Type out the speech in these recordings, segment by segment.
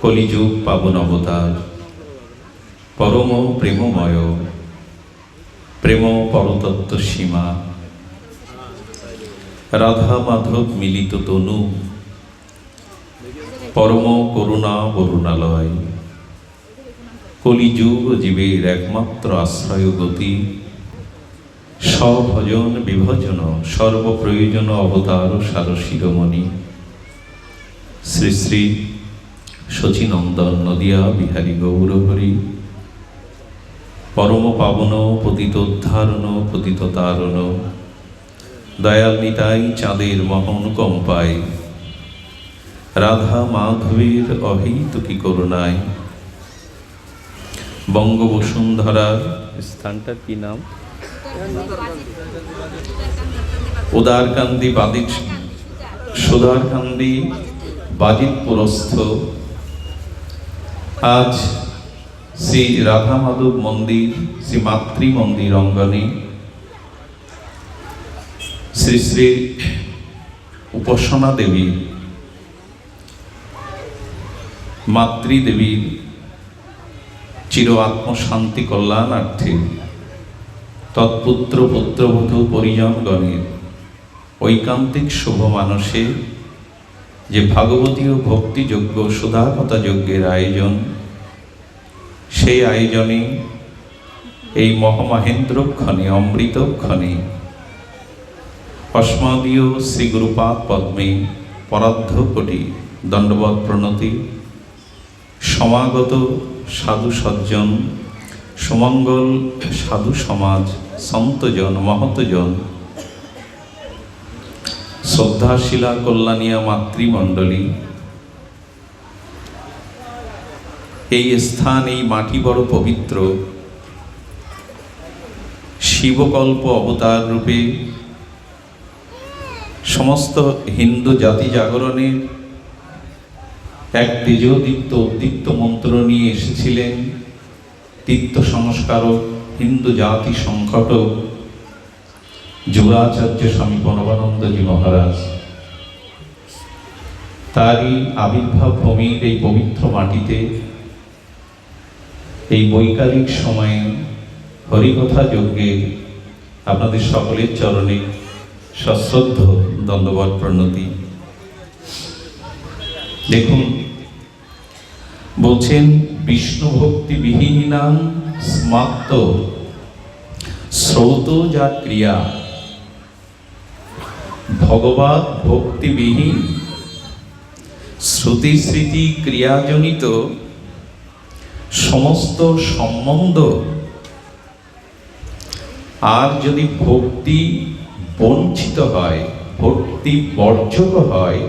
কলিযুগ পাবন অবতার, পরম প্রেমময়, প্রেম পরতত্ত্ব সীমা, রাধা মাধব মিলিত তনু, পরম করুণা বরুণালয়, কলিযুগ জীবের একমাত্র আশ্রয় গতি, স্বভজন বিভজন সর্বপ্রয়োজন অবতার সার শিরোমণি শ্রী শ্রী শচীনন্দন নদিয়া বিহারী গৌরহরি, পরম পাবন পতিতোদ্ধারণ পতিততারণ, দয়াল নিতাই চাঁদের মহানুকম্পায়, রাধা মাধবীর অহৈতুকী করুণায়, বঙ্গবসুন্ধরার স্থানটার কি নাম? উদারকান্দি বাদিক সুধারকান্দি বাজিতপুরস্থ আজ শ্রী রাধা মাধব মন্দির, শ্রী মাতৃ মন্দির অঙ্গনে শ্রী শ্রী উপাসনা দেবীর, মাতৃদেবীর চির আত্মশান্তি কল্যাণার্থে তৎপুত্র পুত্রবধূ পরিজনগণের ঐকান্তিক শুভ মানসে যে ভাগবতীয় ভক্তিযোগ্য সুধাকথা যজ্ঞের আয়োজন, সেই আয়োজনে এই মহামহেন্দ্রক্ষণে অমৃতক্ষণে অস্মদীয় শ্রী গুরুপাদ পদ্মে পরার্ধ কোটি দণ্ডবৎ প্রণতি, সমাগত সাধু সজ্জন, সুমঙ্গল সাধু সমাজ, সন্তজন মহতজন, শ্রদ্ধাশীলা কল্যাণিয়া মাতৃমণ্ডলী, এই স্থান, এই মাটি বড় পবিত্র। শিবকল্প অবতার রূপে সমস্ত হিন্দু জাতি জাগরণের এক তেজোদীপ্ত উদ্দীপ্ত মন্ত্র নিয়ে এসেছিলেন তীর্থ সংস্কারক, হিন্দু জাতি সংকটক যুগাচার্য স্বামী পরমানন্দজি মহারাজ। তারই আবির্ভাব ভূমির এই পবিত্র মাটিতে এই বৈকালিক সময়ে হরিকথা যজ্ঞে আপনাদের সকলের চরণে সশ্রদ্ধ দণ্ডবৎ প্রণতি। দেখুন, বলছেন বিষ্ণু ভক্তি বিহীনাং স্মাত্ত শ্রৌত যা ক্রিয়া, ভগবৎ ভক্তিবিহীন শ্রুতি স্মৃতি ক্রিয়াজনিত সমস্ত সম্বন্ধ, আর যদি ভক্তি বঞ্চিত হয়, ভক্তি বর্জক হয়,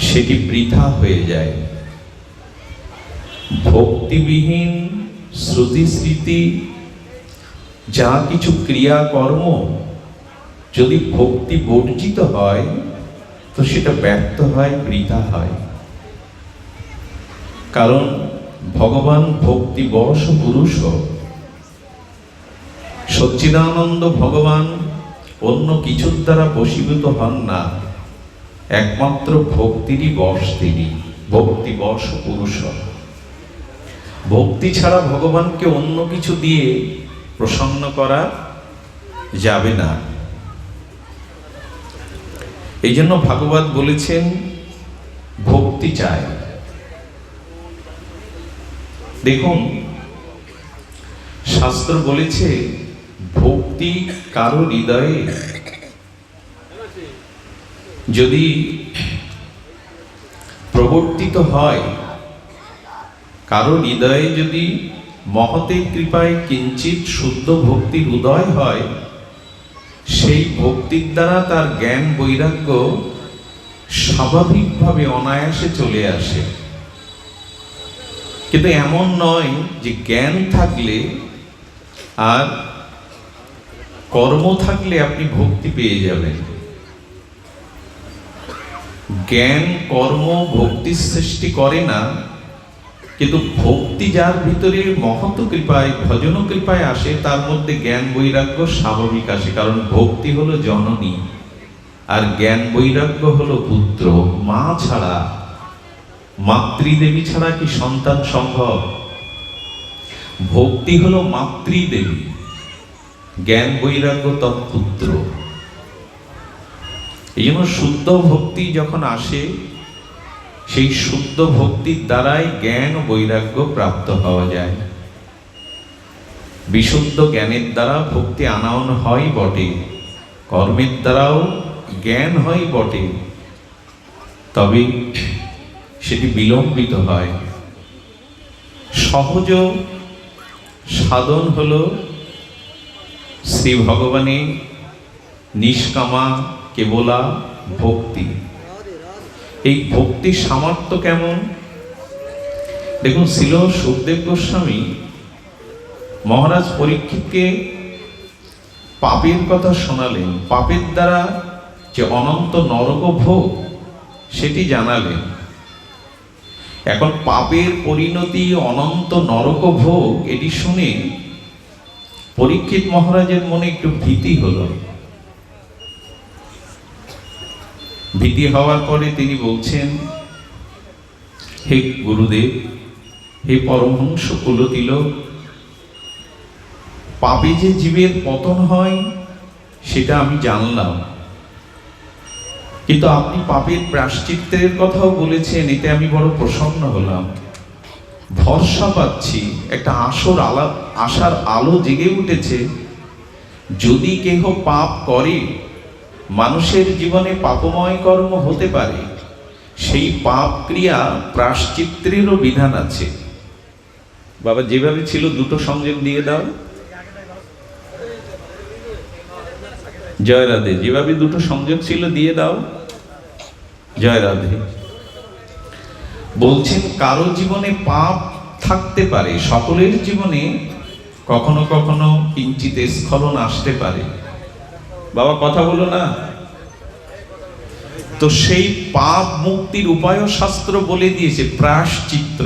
সেটি বৃথা হয়ে যায়। ভক্তিবিহীন শ্রুতি স্মৃতি যা কিছু ক্রিয়াকর্ম যদি ভক্তি বর্জিত হয়, তো সেটা ব্যর্থ হয়, বৃথা হয়। কারণ ভগবান ভক্তিবশ পুরুষ, সচ্চিদানন্দ ভগবান অন্য কিছুর দ্বারা বশীভূত হন না, একমাত্র ভক্তিরই বশ তিনি, ভক্তিবশ পুরুষ। ভক্তি ছাড়া ভগবানকে অন্য কিছু দিয়ে প্রসন্ন করা যাবে না। এই জন্য ভাগবত বলেছেন ভক্তি চায়। দেখুন, শাস্ত্র বলেছে ভক্তি কারো হৃদয়ে যদি প্রবর্তিত হয়, কারো হৃদয়ে যদি মহতের কৃপায় কিঞ্চিত শুদ্ধ ভক্তির উদয় হয়, সেই ভক্তির দ্বারা তার জ্ঞান বৈরাগ্য স্বাভাবিকভাবে অনায়াসে চলে আসে। কিন্তু এমন নয় যে জ্ঞান থাকলে আর কর্ম থাকলে আপনি ভক্তি পেয়ে যাবেন। জ্ঞান কর্ম ভক্তির সৃষ্টি করে না, কিন্তু ভক্তি যার ভিতরে মহৎ কৃপায় ভজন কৃপায় আসে, তার মধ্যে জ্ঞান বৈরাগ্য স্বাভাবিক আসে। কারণ ভক্তি হলো জননী, আর জ্ঞান বৈরাগ্য হলো পুত্র। মা ছাড়া মাতৃদেবী ছাড়া কি সন্তান সম্ভব? ভক্তি হলো মাতৃদেবী, জ্ঞান বৈরাগ্য তৎপুত্র। এই জন্য শুদ্ধ ভক্তি যখন আসে, সেই শুদ্ধ ভক্তির দ্বারাই জ্ঞান বৈরাগ্য প্রাপ্ত হওয়া যায়। বিশুদ্ধ জ্ঞানের দ্বারা ভক্তি আনায়ন হয় বটে, কর্মের দ্বারাও জ্ঞান হয় বটে, তবে সেটি বিলম্বিত হয়। সহজ সাধন হল শ্রী ভগবানের নিষ্কামা কেবলা ভক্তি। এই ভক্তির সামর্থ্য কেমন? দেখুন, ছিল সুখদেব গোস্বামী মহারাজ পরীক্ষিতকে পাপের কথা শোনালেন, পাপের দ্বারা যে অনন্ত নরক ভোগ সেটি জানালেন। এখন পাপের পরিণতি অনন্ত নরক ভোগ, এটি শুনে পরীক্ষিত মহারাজের মনে একটু ভীতি হলো। ভীতি হওয়ার পরে তিনি বলছেন, হে গুরুদেব, হে পরমহংস কুলতিলক, পাপে যে জীবের পতন হয় সেটা আমি জানলাম, কিন্তু আপনি পাপের প্রায়শ্চিত্তের কথাও বলেছেন, এতে আমি বড় প্রসন্ন হলাম। ভরসা পাচ্ছি, একটা আশার আলো জেগে উঠেছে। যদি কেহ পাপ করে, মানুষের জীবনে পাপময় কর্ম হতে পারে, সেই পাপ ক্রিয়া প্রায়শ্চিত্তেরও বিধান আছে। বাবা যেভাবে ছিল দুটো সংযোগ দিয়ে দাও। জয় রাধে। যেভাবে দুটো সংযোগ ছিল দিয়ে দাও। জয় রাধে। বলছেন কারো জীবনে পাপ থাকতে পারে, সকলের জীবনে কখনো কখনো কিঞ্চিত স্খলন আসতে পারে। বাবা কথা বলো না। তো সেই পাপ মুক্তির উপায়ও শাস্ত্র বলে দিয়েছে, প্রায়শ্চিত্ত।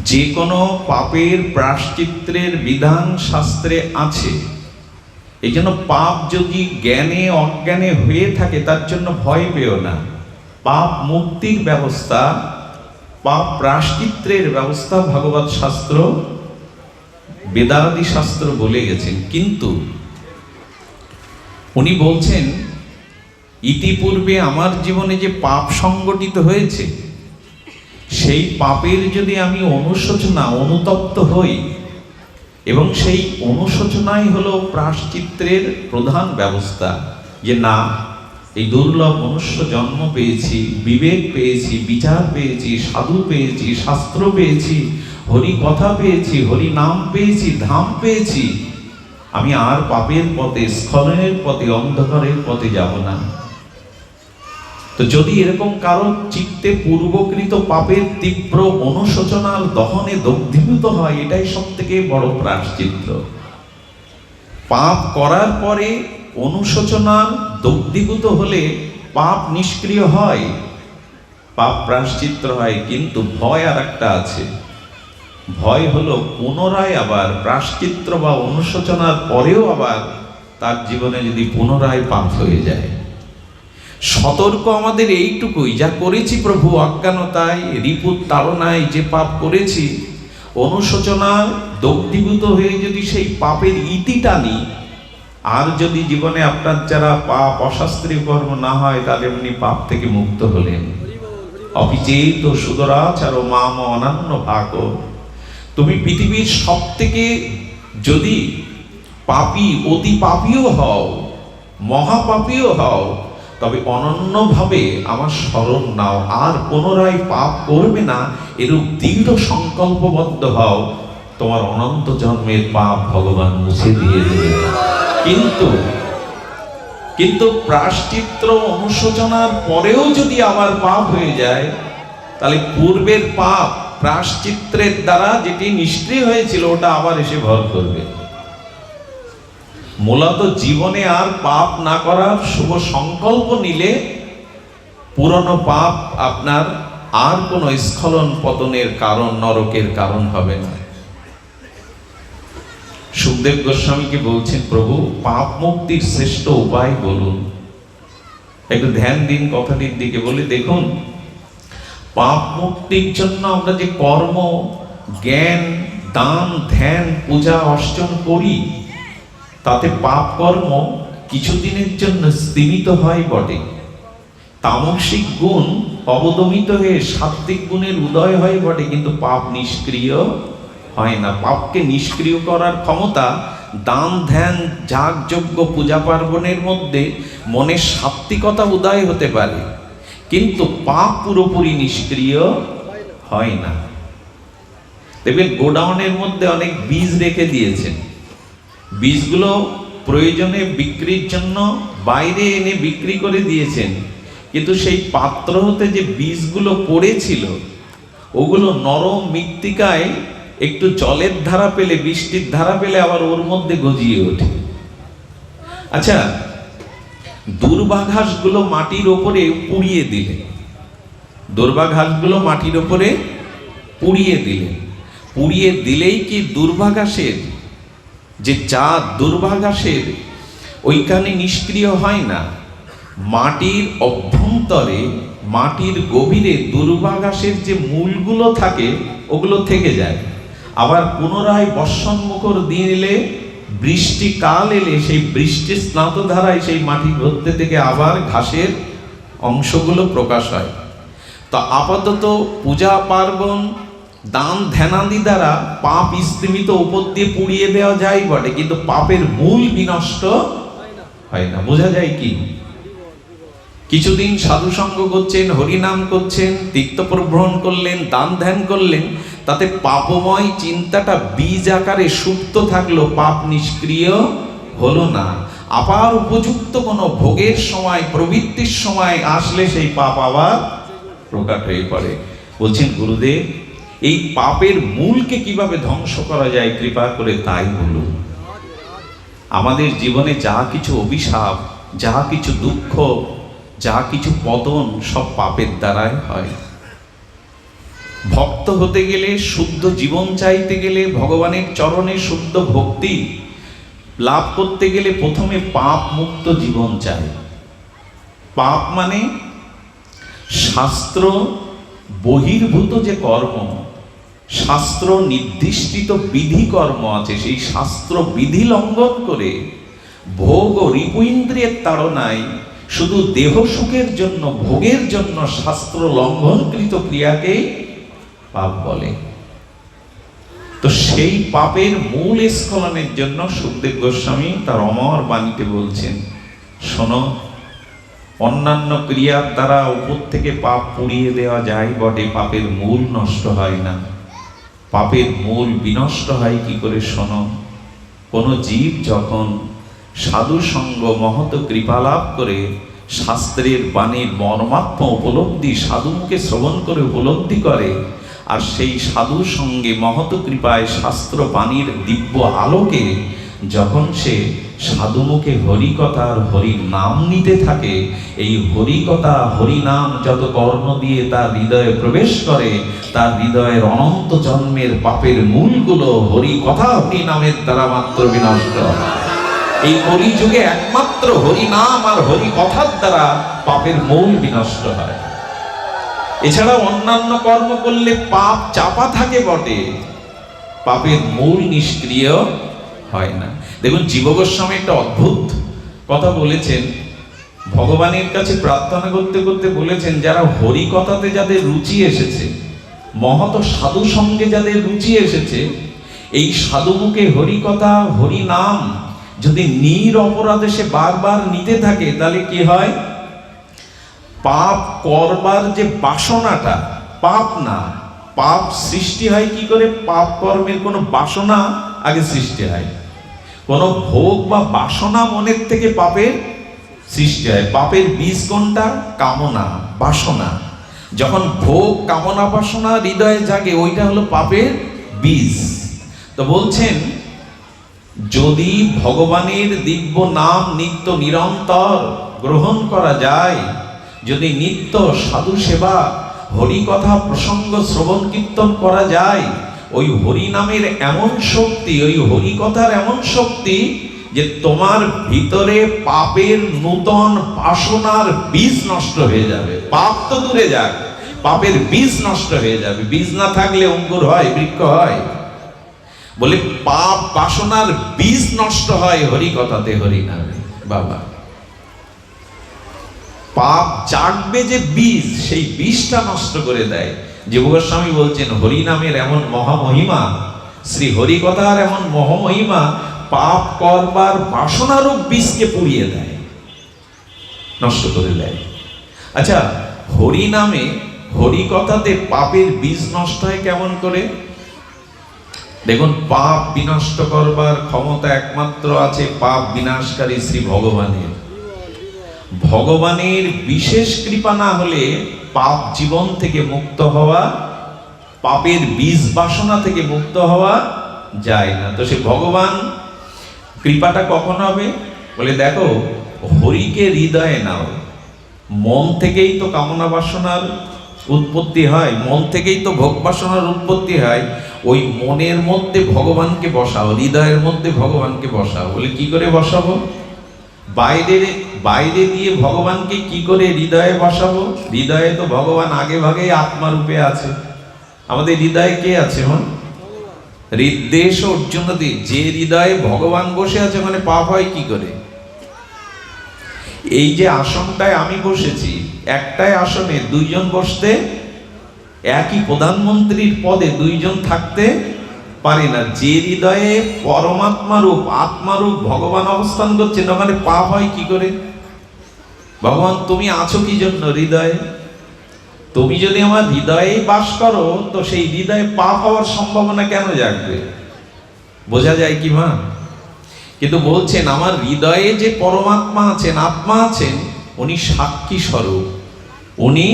যে কোনো পাপের প্রায়শ্চিত্তের বিধান শাস্ত্রে আছে। এই জন্য পাপ যদি জ্ঞানে অজ্ঞানে হয়ে থাকে, তার জন্য ভয় পেও না। পাপ মুক্তির ব্যবস্থা, পাপ প্রায়শ্চিত্তের ব্যবস্থা ভগবত শাস্ত্র, বেদাদি শাস্ত্র বলে গেছেন। কিন্তু উনি বলছেন, ইতিপূর্বে আমার জীবনে যে পাপ সংগঠিত হয়েছে, সেই পাপের যদি আমি অনুশোচনা অনুতপ্ত হই, এবং সেই অনুশোচনাই হলো প্রায়শ্চিত্তের প্রধান ব্যবস্থা, যে না, এই দুর্লভ মনুষ্য জন্ম পেয়েছি, বিবেক পেয়েছি, বিচার পেয়েছি, সাধু পেয়েছি, শাস্ত্র পেয়েছি, হরি কথা পেয়েছি, হরি নাম পেয়েছি, ধাম পেয়েছি, আমি আর পাপের পথে, স্খলনের পথে, অন্ধকারের পথে যাব না। তো যদি এরকম কারো চিত্তে পূর্বকৃত পাপের তীব্র অনুশোচনার দহনে দগ্ধীভূত হয়, এটাই সব থেকে বড় প্রায়শ্চিত্ত। পাপ করার পরে অনুশোচনার দগ্ধীভূত হলে পাপ নিষ্ক্রিয় হয়, পাপ প্রায়শ্চিত্ত হয়। কিন্তু ভয় আর একটা আছে। ভয় হলো পুনরায় আবার প্রায়শ্চিত্ত বা অনুশোচনার পরেও আবার তার জীবনে যদি পুনরায় পাপ হয়ে যায়। সতর্ক আমাদের এইটুকুই, যা করেছি প্রভু অজ্ঞানতায়, রিপুর তাড়নায় যে পাপ করেছি, অনুশোচনা দগ্ধীভূত হয়ে যদি সেই পাপের ইতি টানি, আর যদি জীবনে আপনার যারা পাপ অশাস্ত্রীয় কর্ম না হয়, তাহলে এমনি পাপ থেকে মুক্ত হলেন। অবিচেত সুদরাচার মাম অনন্য ভাগ। তুমি পৃথিবীর সব থেকে যদি পাপী, অতি পাপীও হও, মহাপাপীও হও, তবে অনন্যভাবে আমার শরণ নাও, আর পুনরায় পাপ করবে না, এরূপ দৃঢ় সংকল্পবদ্ধ হও, তোমার অনন্ত জন্মের পাপ ভগবান মুছে দিয়ে দেবে। কিন্তু প্রায়শ্চিত্ত অনুশোচনার পরেও যদি আবার পাপ হয়ে যায়, তাহলে পূর্বের পাপ প্রায়শ্চিত্তের দ্বারা যেটি নিষ্ক্রিয় হয়েছিল, ওটা আবার এসে ভর করবে। মূলত জীবনে আর পাপ না করার শুভ সংকল্প নিলে পুরনো পাপ আপনার আর কোনো স্খলন পতনের কারণ, নরকের কারণ হবে না। সুখদেব গোস্বামীকে বলছেন, প্রভু পাপ মুক্তির শ্রেষ্ঠ উপায় বলুন। একটু ধ্যান দিন কথাটির দিকে। বলে দেখুন, পাপ মুক্তির জন্য আমরা যে কর্ম, জ্ঞান, দান, ধ্যান, পূজা অর্চন করি, তাতে পাপ কর্ম কিছুদিনের জন্য স্তীমিত হয় বটে। তামসিক গুণ অবদমিত হয়ে সাত্ত্বিক গুণের উদয় হয় বটে, কিন্তু পাপ নিষ্ক্রিয় হয় না। পাপকে নিষ্ক্রিয় করার ক্ষমতা দান, ধ্যান, যাগ, যজ্ঞ, পূজা পার্বণের মধ্যে মনের সাত্ত্বিকতা উদয় হতে পারে, কিন্তু পাপ পুরোপুরি নিষ্ক্রিয় হয় না। দেখবেন গোডাউনের মধ্যে অনেক বীজ রেখে দিয়েছেন, বীজগুলো প্রয়োজনে বিক্রির জন্য বাইরে এনে বিক্রি করে দিয়েছেন, কিন্তু সেই পাত্র হতে যে বীজগুলো পড়েছিল ওগুলো নরম মৃত্তিকায় একটু জলের ধারা পেলে, বৃষ্টির ধারা পেলে আবার ওর মধ্যে গজিয়ে ওঠে। আচ্ছা, দুর্বাঘাসগুলো মাটির ওপরে পুড়িয়ে দিলে, দুর্বাঘাসগুলো মাটির ওপরে পুড়িয়ে দিলে, পুড়িয়ে দিলেই কি দুর্বাঘাসের যে চাঁদ, দুর্বাঘাসের ওইখানে নিষ্ক্রিয় হয় না। মাটির অভ্যন্তরে, মাটির গভীরে দুর্বাঘাসের যে মূলগুলো থাকে ওগুলো থেকে যায়। আবার পুনরায় বর্ষণমুখর দিন এলে, বৃষ্টিকাল এলে সেই বৃষ্টির স্নাত ধারায় সেই মাটির মধ্যে থেকে আবার ঘাসের অংশগুলো প্রকাশ হয়। তো আপাতত পূজা পার্বণ, দান, ধ্যানাদি দ্বারা পাপ স্তীমিত উপর দিয়ে পুড়িয়ে দেওয়া যায় বটে, কিন্তু পাপের মূল বিনষ্ট হয় না। বোঝা যায় কি? কিছুদিন সাধু সঙ্গ করছেন, হরিনাম করছেন, তীর্থ প্রভ্রমণ করলেন, দান ধ্যান করলেন, তাতে পাপময় চিন্তাটা বীজ আকারে সুপ্ত থাকলো, পাপ নিষ্ক্রিয় হলো না। আবার উপযুক্ত কোনো ভোগের সময়, প্রবৃত্তির সময় আসলে সেই পাপ আবার প্রকাট হয়ে পড়ে। বলছেন গুরুদেব, এই পাপের মূলকে কিভাবে ধ্বংস করা যায় কৃপা করে তাই বলুন। আমাদের জীবনে যা কিছু অভিশাপ, যা কিছু দুঃখ, যা কিছু পতন, সব পাপের দ্বারাই হয়। ভক্ত হতে গেলে, শুদ্ধ জীবন চাইতে গেলে, ভগবানের চরণে শুদ্ধ ভক্তি লাভ করতে গেলে প্রথমে পাপ মুক্ত জীবন চাই। পাপ মানে শাস্ত্র বহির্ভূত যে কর্ম, শাস্ত্র নির্দিষ্টিত বিধি কর্ম আছে, সেই শাস্ত্র বিধি লঙ্ঘন করে ভোগ ও রিপু ইন্দ্রিয়ের তাড়নায় শুধু দেহ সুখের জন্য, ভোগের জন্য শাস্ত্র লঙ্ঘনকৃত ক্রিয়াকেই পাপ বলে। তো সেই পাপের মূল স্খলনের জন্য সুখদেব গোস্বামী তার অমর বাণীতে বলছেন, শোনো, অন্যান্য ক্রিয়ার দ্বারা উপর থেকে পাপ পুড়িয়ে দেওয়া যায় বটে, পাপের মূল নষ্ট হয় না। পাপের মূল বিনষ্ট হয় কি করে শোনো। কোনো জীব যখন সাধু সঙ্গ মহৎ কৃপা লাভ করে শাস্ত্রের বাণীর মর্মাত্ম উপলব্ধি সাধুমুখে শ্রবণ করে উপলব্ধি করে, আর সেই সাধু সঙ্গে মহৎ কৃপায় শাস্ত্র বাণীর দিব্য আলোকে যখন সে সাধুমুখে হরিকথার হরি নাম নিতে থাকে, এই হরিকথা হরিনাম যত কর্ণ দিয়ে তার হৃদয়ে প্রবেশ করে, তার হৃদয়ের অনন্ত জন্মের পাপের মূলগুলো হরিকথা হরিনামের দ্বারা মাত্র বিনষ্ট হয়। এই কলিযুগে একমাত্র হরিনাম আর হরিকথার দ্বারা পাপের মূল বিনষ্ট হয়। এছাড়া অন্যান্য কর্ম করলে পাপ চাপা থাকে বটে, পাপের মূল নিষ্ক্রিয় হয় না। দেখুন, জীব গোস্বামী একটা অদ্ভুত কথা বলেছেন। ভগবানের কাছে প্রার্থনা করতে করতে বলেছেন, যারা হরিকথাতে যাদের রুচি এসেছে, মহৎ সাধু সঙ্গে যাদের রুচি এসেছে, এই সাধুমুখে হরিকথা হরিনাম যদি নিরপরাধে সে বারবার নিতে থাকে, তাহলে কি হয়? পাপ করবার যে বাসনাটা, পাপ না, পাপ সৃষ্টি হয় কি করে? পাপ কর্মের কোনো বাসনা আগে সৃষ্টি হয়। কোনো ভোগ বা বাসনা মনের থেকে পাপের সৃষ্টি হয়। পাপের বীজ কোনটা? কামনা, বাসনা। যখন ভোগ, কামনা, বাসনা হৃদয়ে জাগে, ওইটা হলো পাপের বীজ। তো বলছেন, যদি ভগবানের দিব্য নাম নিত্য নিরন্তর গ্রহণ করা যায়, যদি নিত্য সাধু সেবা, হরিকথা প্রসঙ্গ শ্রবণ কীর্তন করা যায়, ওই হরিনামের এমন শক্তি, ওই হরিকথার এমন শক্তি যে তোমার ভিতরে পাপের নূতন বাসনার বীজ নষ্ট হয়ে যাবে। পাপ তো দূরে যাক, পাপের বীজ নষ্ট হয়ে যাবে। বীজ না থাকলে অঙ্কুর হয়, বৃক্ষ হয়? বলে পাপ বাসনার বীজ নষ্ট হয় হরি কথাতে, হরি নামে। বাবা, পাপ জাগবে যে বীজ, সেই বীজটা নষ্ট করে দেয়। জীব গোস্বামী বলছেন হরি নামের এমন মহামহিমা, শ্রী হরি কথার এমন মহামহিমা, পাপ করবার বাসনারূপ বীজকে পুড়িয়ে দেয়, নষ্ট করে দেয়। আচ্ছা, হরি নামে, হরি কথাতে পাপের বীজ নষ্ট হয় কেমন করে? দেখুন, পাপ বিনষ্ট করবার ক্ষমতা একমাত্র আছে পাপ বিনাশকারী শ্রী ভগবানের। ভগবানের বিশেষ কৃপা না হলে পাপ জীবন থেকে মুক্ত হওয়া, পাপের বীজ বাসনা থেকে মুক্ত হওয়া যায় না। তো সে ভগবান কৃপাটা কখন হবে? বলে দেখো, হরিকে হৃদয়ে নাও। মন থেকেই তো কামনা বাসনার উৎপত্তি হয়, মন থেকেই তো ভোগ বাসনার উৎপত্তি হয়। ওই মনের মধ্যে ভগবানকে বসাও, হৃদয়ের মধ্যে ভগবানকে বসাও। বলে কি করে বসাবো? বাইরে দিয়ে ভগবানকে কি করে হৃদয়ে বসাবো? হৃদয়ে তো ভগবান আগে ভাগেই আত্মা রূপে আছে। আমাদের হৃদয়ে কে আছে? হৃদ্দেশ অর্জুন দি, যে হৃদয়ে ভগবান বসে আছে মানে পাপ হয় কি করে? এই যে আসনটায় আমি বসেছি, একটাই আসনে দুইজন বসতে, একই প্রধানমন্ত্রীর পদে দুইজন থাকতে পারে না। যে হৃদয়ে পরমাত্মা রূপ, আত্মারূপ ভগবান অবস্থান করছেন, ওখানে পাপ হয় কি করে? ভগবান তুমি আছো কি জন্য? হৃদয়ে। তুমি যদি আমার হৃদয়ে বাস করো, তো সেই হৃদয়ে পাপ হওয়ার সম্ভাবনা কেন জাগবে? বোঝা যায় কি মা? কিন্তু বলছেন আমার হৃদয়ে যে পরমাত্মা আছেন, আত্মা আছেন, উনি সাক্ষী স্বরূপ। উনি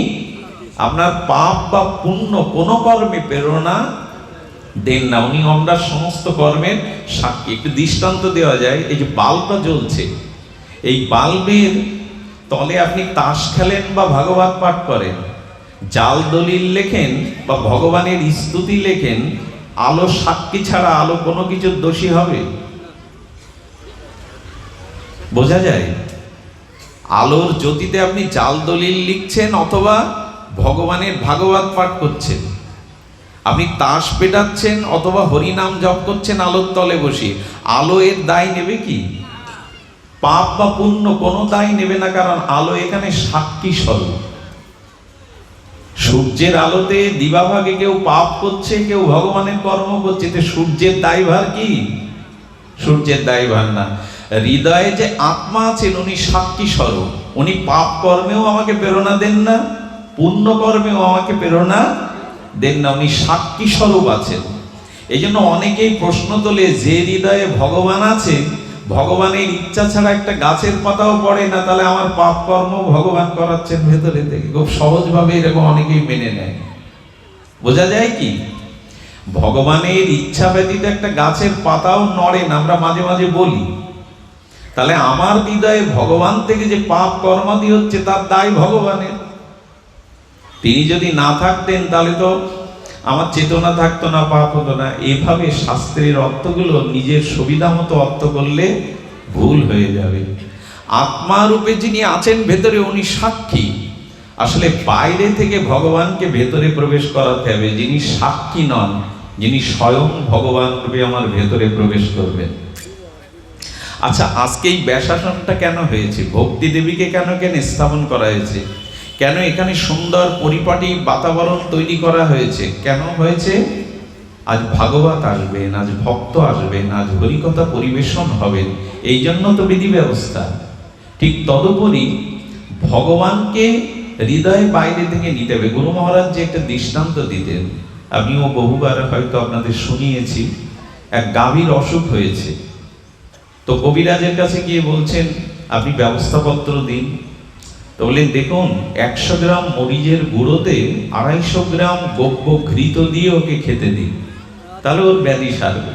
আপনার পাপ বা পুণ্য কোনো কর্মে প্রেরণা দেন না। উনি আমরা সমস্ত কর্মের সাক্ষী। একটু দৃষ্টান্ত দেওয়া যায়, এই যে বাল্বটা জ্বলছে, এই বাল্বের তলে আপনি তাস খেলেন বা ভাগবত পাঠ করেন, জাল দলিল লেখেন বা ভগবানের স্তুতি লেখেন, আলো সাক্ষী ছাড়া আলো কোনো কিছুর দোষী হবে? বোঝা যায়? আলোর জ্যোতিতে আপনি জাল দলিল লিখছেন অথবা ভগবানের ভাগবত পাঠ করছেন, আপনি তাস পেটাচ্ছেন অথবা হরিনাম জপ করছেন আলোর তলে বসে, আলো এর দায় নেবে কি? পাপ বা পুণ্য কোনো দায় নেবে না, কারণ আলো এখানে সাক্ষী স্বরূপ। সূর্যের আলোতে দিবাভাগে কেউ পাপ করছে, কেউ ভগবানের কর্ম করছে, তো সূর্যের দায়ভার কি? সূর্যের দায়ভার না। হৃদয়ে যে আত্মা আছেন উনি সাক্ষী স্বরূপ। উনি পাপ কর্মেও আমাকে প্রেরণা দেন না, পুণ্য কর্মেও আমাকে প্রেরণা দেন না, উনি সাক্ষী স্বরূপ আছেন। এই জন্য অনেকেই প্রশ্ন তোলে, যে হৃদয়ে ভগবান আছে, ভগবানের ইচ্ছা ছাড়া একটা গাছের পাতাও পড়ে না, তাহলে আমার পাপ কর্ম ভগবান করাচ্ছেন ভেতরে থেকে। খুব সহজভাবে এরকম অনেকেই মেনে নেয়। বোঝা যায় কি? ভগবানের ইচ্ছা ব্যতীত একটা গাছের পাতাও নড়ে না, আমরা মাঝে মাঝে বলি। তাহলে আমার হৃদয়ে ভগবান থেকে যে পাপ কর্মাদি হচ্ছে, তার দায় ভগবানের। তিনি যদি না থাকতেন তাহলে তো আমার চেতনা থাকতো না, পাপ হতো না। এভাবে শাস্ত্রের অর্থগুলো নিজের সুবিধা মতো অর্থ করলে ভুল হয়ে যাবে। আত্মা রূপে যিনি আছেন ভেতরে, উনি সাক্ষী। আসলে বাইরে থেকে ভগবানকে ভেতরে প্রবেশ করাতে হবে। যিনি সাক্ষী নন, যিনি স্বয়ং ভগবান রূপে আমার ভেতরে প্রবেশ করবেন। আচ্ছা, আজকে এই ব্যাসাসনটা কেন হয়েছে? ভক্তি দেবীকে কেন স্থাপন করা হয়েছে? কেন এখানে সুন্দর পরিপাটি বাতাবরণ তৈরি করা হয়েছে? কেন হয়েছে? আজ ভাগবত আসবেন, আজ ভক্ত আসবেন, আজ হরিকথা পরিবেশন হবেন, এই জন্য তো বিধি ব্যবস্থা। ঠিক তদুপরি ভগবানকে হৃদয় বাইরে থেকে নিতে হবে। গুরু মহারাজ যে একটা দৃষ্টান্ত দিতেন, আমিও বহুবার হয়তো আপনাদের শুনিয়েছি। এক গাভীর অসুখ হয়েছে, তো কবিরাজের কাছে গিয়ে বলছেন আপনি ব্যবস্থাপত্র দিন। তো বললেন দেখুন, 100 গ্রাম মরিচের গুঁড়োতে 250 গ্রাম গব্য ঘৃত দিয়ে ওকে খেতে দিন, তাহলে ওর ব্যাধি সারবে।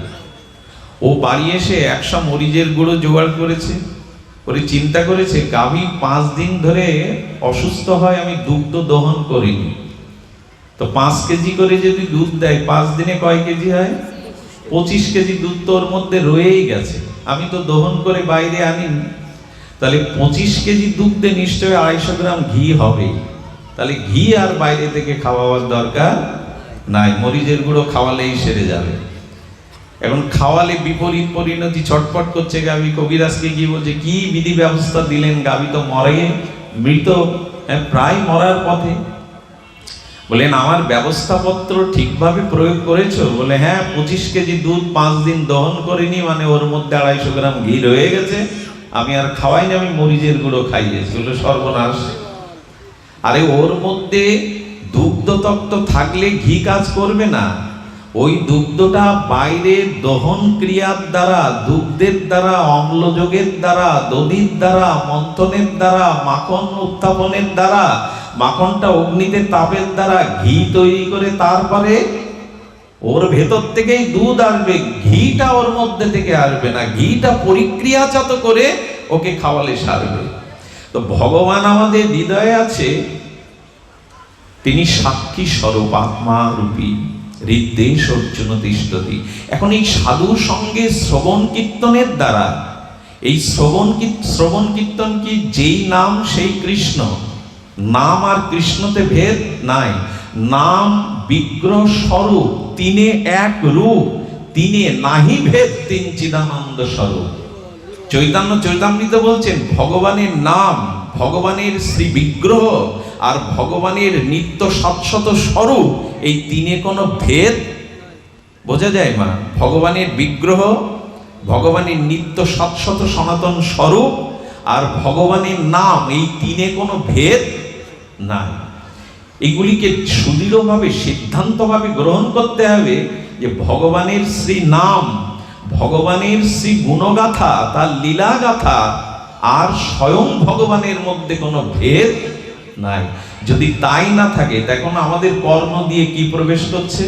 ও বাড়ি এসে 100 মরিচের গুঁড়ো জোগাড় করেছে, করে চিন্তা করেছে গাভী 5 দিন ধরে অসুস্থ হয়, আমি দুগ্ধ দহন করিনি, তো 5 কেজি করে যদি দুধ দেয় 5 দিনে কয় কেজি হয়? 25 কেজি দুধ তো ওর মধ্যে রয়েই গেছে, আমি তো দহন করে বাইরে আনিনি, তাহলে 25 কেজি দুধে নিশ্চয়ই 250 গ্রাম ঘি হবে। তাহলে ঘি আর বাইরে থেকে খাওয়াবার দরকার নাই, মরিচের গুঁড়ো খাওয়ালেই সেরে যাবে। এখন খাওয়ালে বিপরীত পরিণতি, ছটফট করছে গাভী। কবিরাজকে কি বলছে, কি বিধি ব্যবস্থা দিলেন, গাভী তো মরে মৃত, প্রায় মরার পথে। বলেন আমার ব্যবস্থাপত্র ঠিকভাবে প্রয়োগ করেছো? বলে হ্যাঁ, 25 কেজি দুধ 5 দিন দহন করিনি, মানে ওর মধ্যে 250 গ্রাম ঘি রয়ে গেছে, আমি আর খাওয়াইনি, আমি মরিচের গুঁড়ো খাইয়েছি। বলে সর্বনাশ, আরে ওর মধ্যে দুগ্ধতত্ত্ব থাকলে ঘি কাজ করবে না। ওই দুগ্ধটা বাইরে দহন ক্রিয়ার দ্বারা, দুগ্ধের দ্বারা, অম্লযোগের দ্বারা, দধির দ্বারা, মন্থনের দ্বারা, মাখন উত্থাপনের দ্বারা, মাখনটা অগ্নিতে তাপের দ্বারা ঘি তৈরি করে তারপরে ওর ভেতর থেকেই দুধ আসবে, ঘিটা ওর মধ্যে থেকে আসবে না। ঘিটা পরিক্রিয়াজাত করে ওকে খাওয়ালে সারবে। তো ভগবান আমাদের হৃদয়ে আছে, তিনি সাক্ষী স্বরূপ, আত্মা রূপী, হৃদ্দেশ অর্জুন তিষ্ঠতি। এখন এই সাধুর সঙ্গে শ্রবণ কীর্তনের দ্বারা, এই শ্রবণ কীর্তন কি, যেই নাম সেই কৃষ্ণ, নাম আর কৃষ্ণতে ভেদ নাই। নাম বিগ্রহ স্বরূপ, তিনে এক রূপ, তিনে নাহি ভেদ, তিন চিদানন্দ স্বরূপ। চৈতন্য চৈতামৃত বলছেন ভগবানের নাম, ভগবানের শ্রী বিগ্রহ আর ভগবানের নিত্য শাশ্বত স্বরূপ, এই তিনে কোনো ভেদ বোঝা যায় না। ভগবানের বিগ্রহ, ভগবানের নিত্য শাশ্বত সনাতন স্বরূপ আর ভগবানের নাম, এই তিনে কোনো ভেদ নাই। এগুলিকে সুদৃঢ়ভাবে সিদ্ধান্তভাবে গ্রহণ করতে হবে যে ভগবানের শ্রী নাম, ভগবানের শ্রী গুণগাথা, তার লীলাগাথা আর স্বয়ং ভগবানের মধ্যে কোনো ভেদ নাই। যদি তাই না থাকে, তখন আমাদের কর্ণ দিয়ে কি প্রবেশ করছে?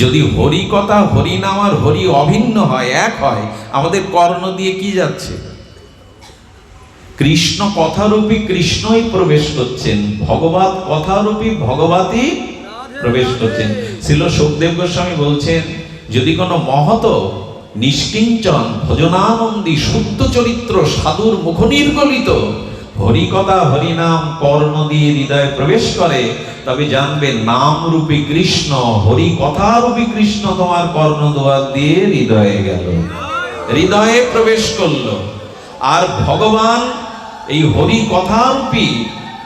যদি হরি কথা, হরি নাম আর হরি অভিন্ন হয়, এক হয়, আমাদের কর্ণ দিয়ে কি যাচ্ছে? কৃষ্ণ কথারূপী কৃষ্ণই প্রবেশ করছেন, ভগবত কথারূপী ভগবতী প্রবেশ করছেন। ছিল সুখদেব গোস্বামী বলছেন, যদি কোনো মহত নিষ্কিঞ্চন ভজনানন্দী শুদ্ধ চরিত্র সাধুর মুখনির্গলিত হরিকথা হরিনাম কর্ণ দিয়ে হৃদয়ে প্রবেশ করে, তবে জানবে নাম রূপী কৃষ্ণ, হরি কথা রূপী কৃষ্ণ তোমার কর্ণ দুয়ার দিয়ে হৃদয়ে গেল, হৃদয়ে প্রবেশ করলো। আর ভগবান এই হরি কথারূপী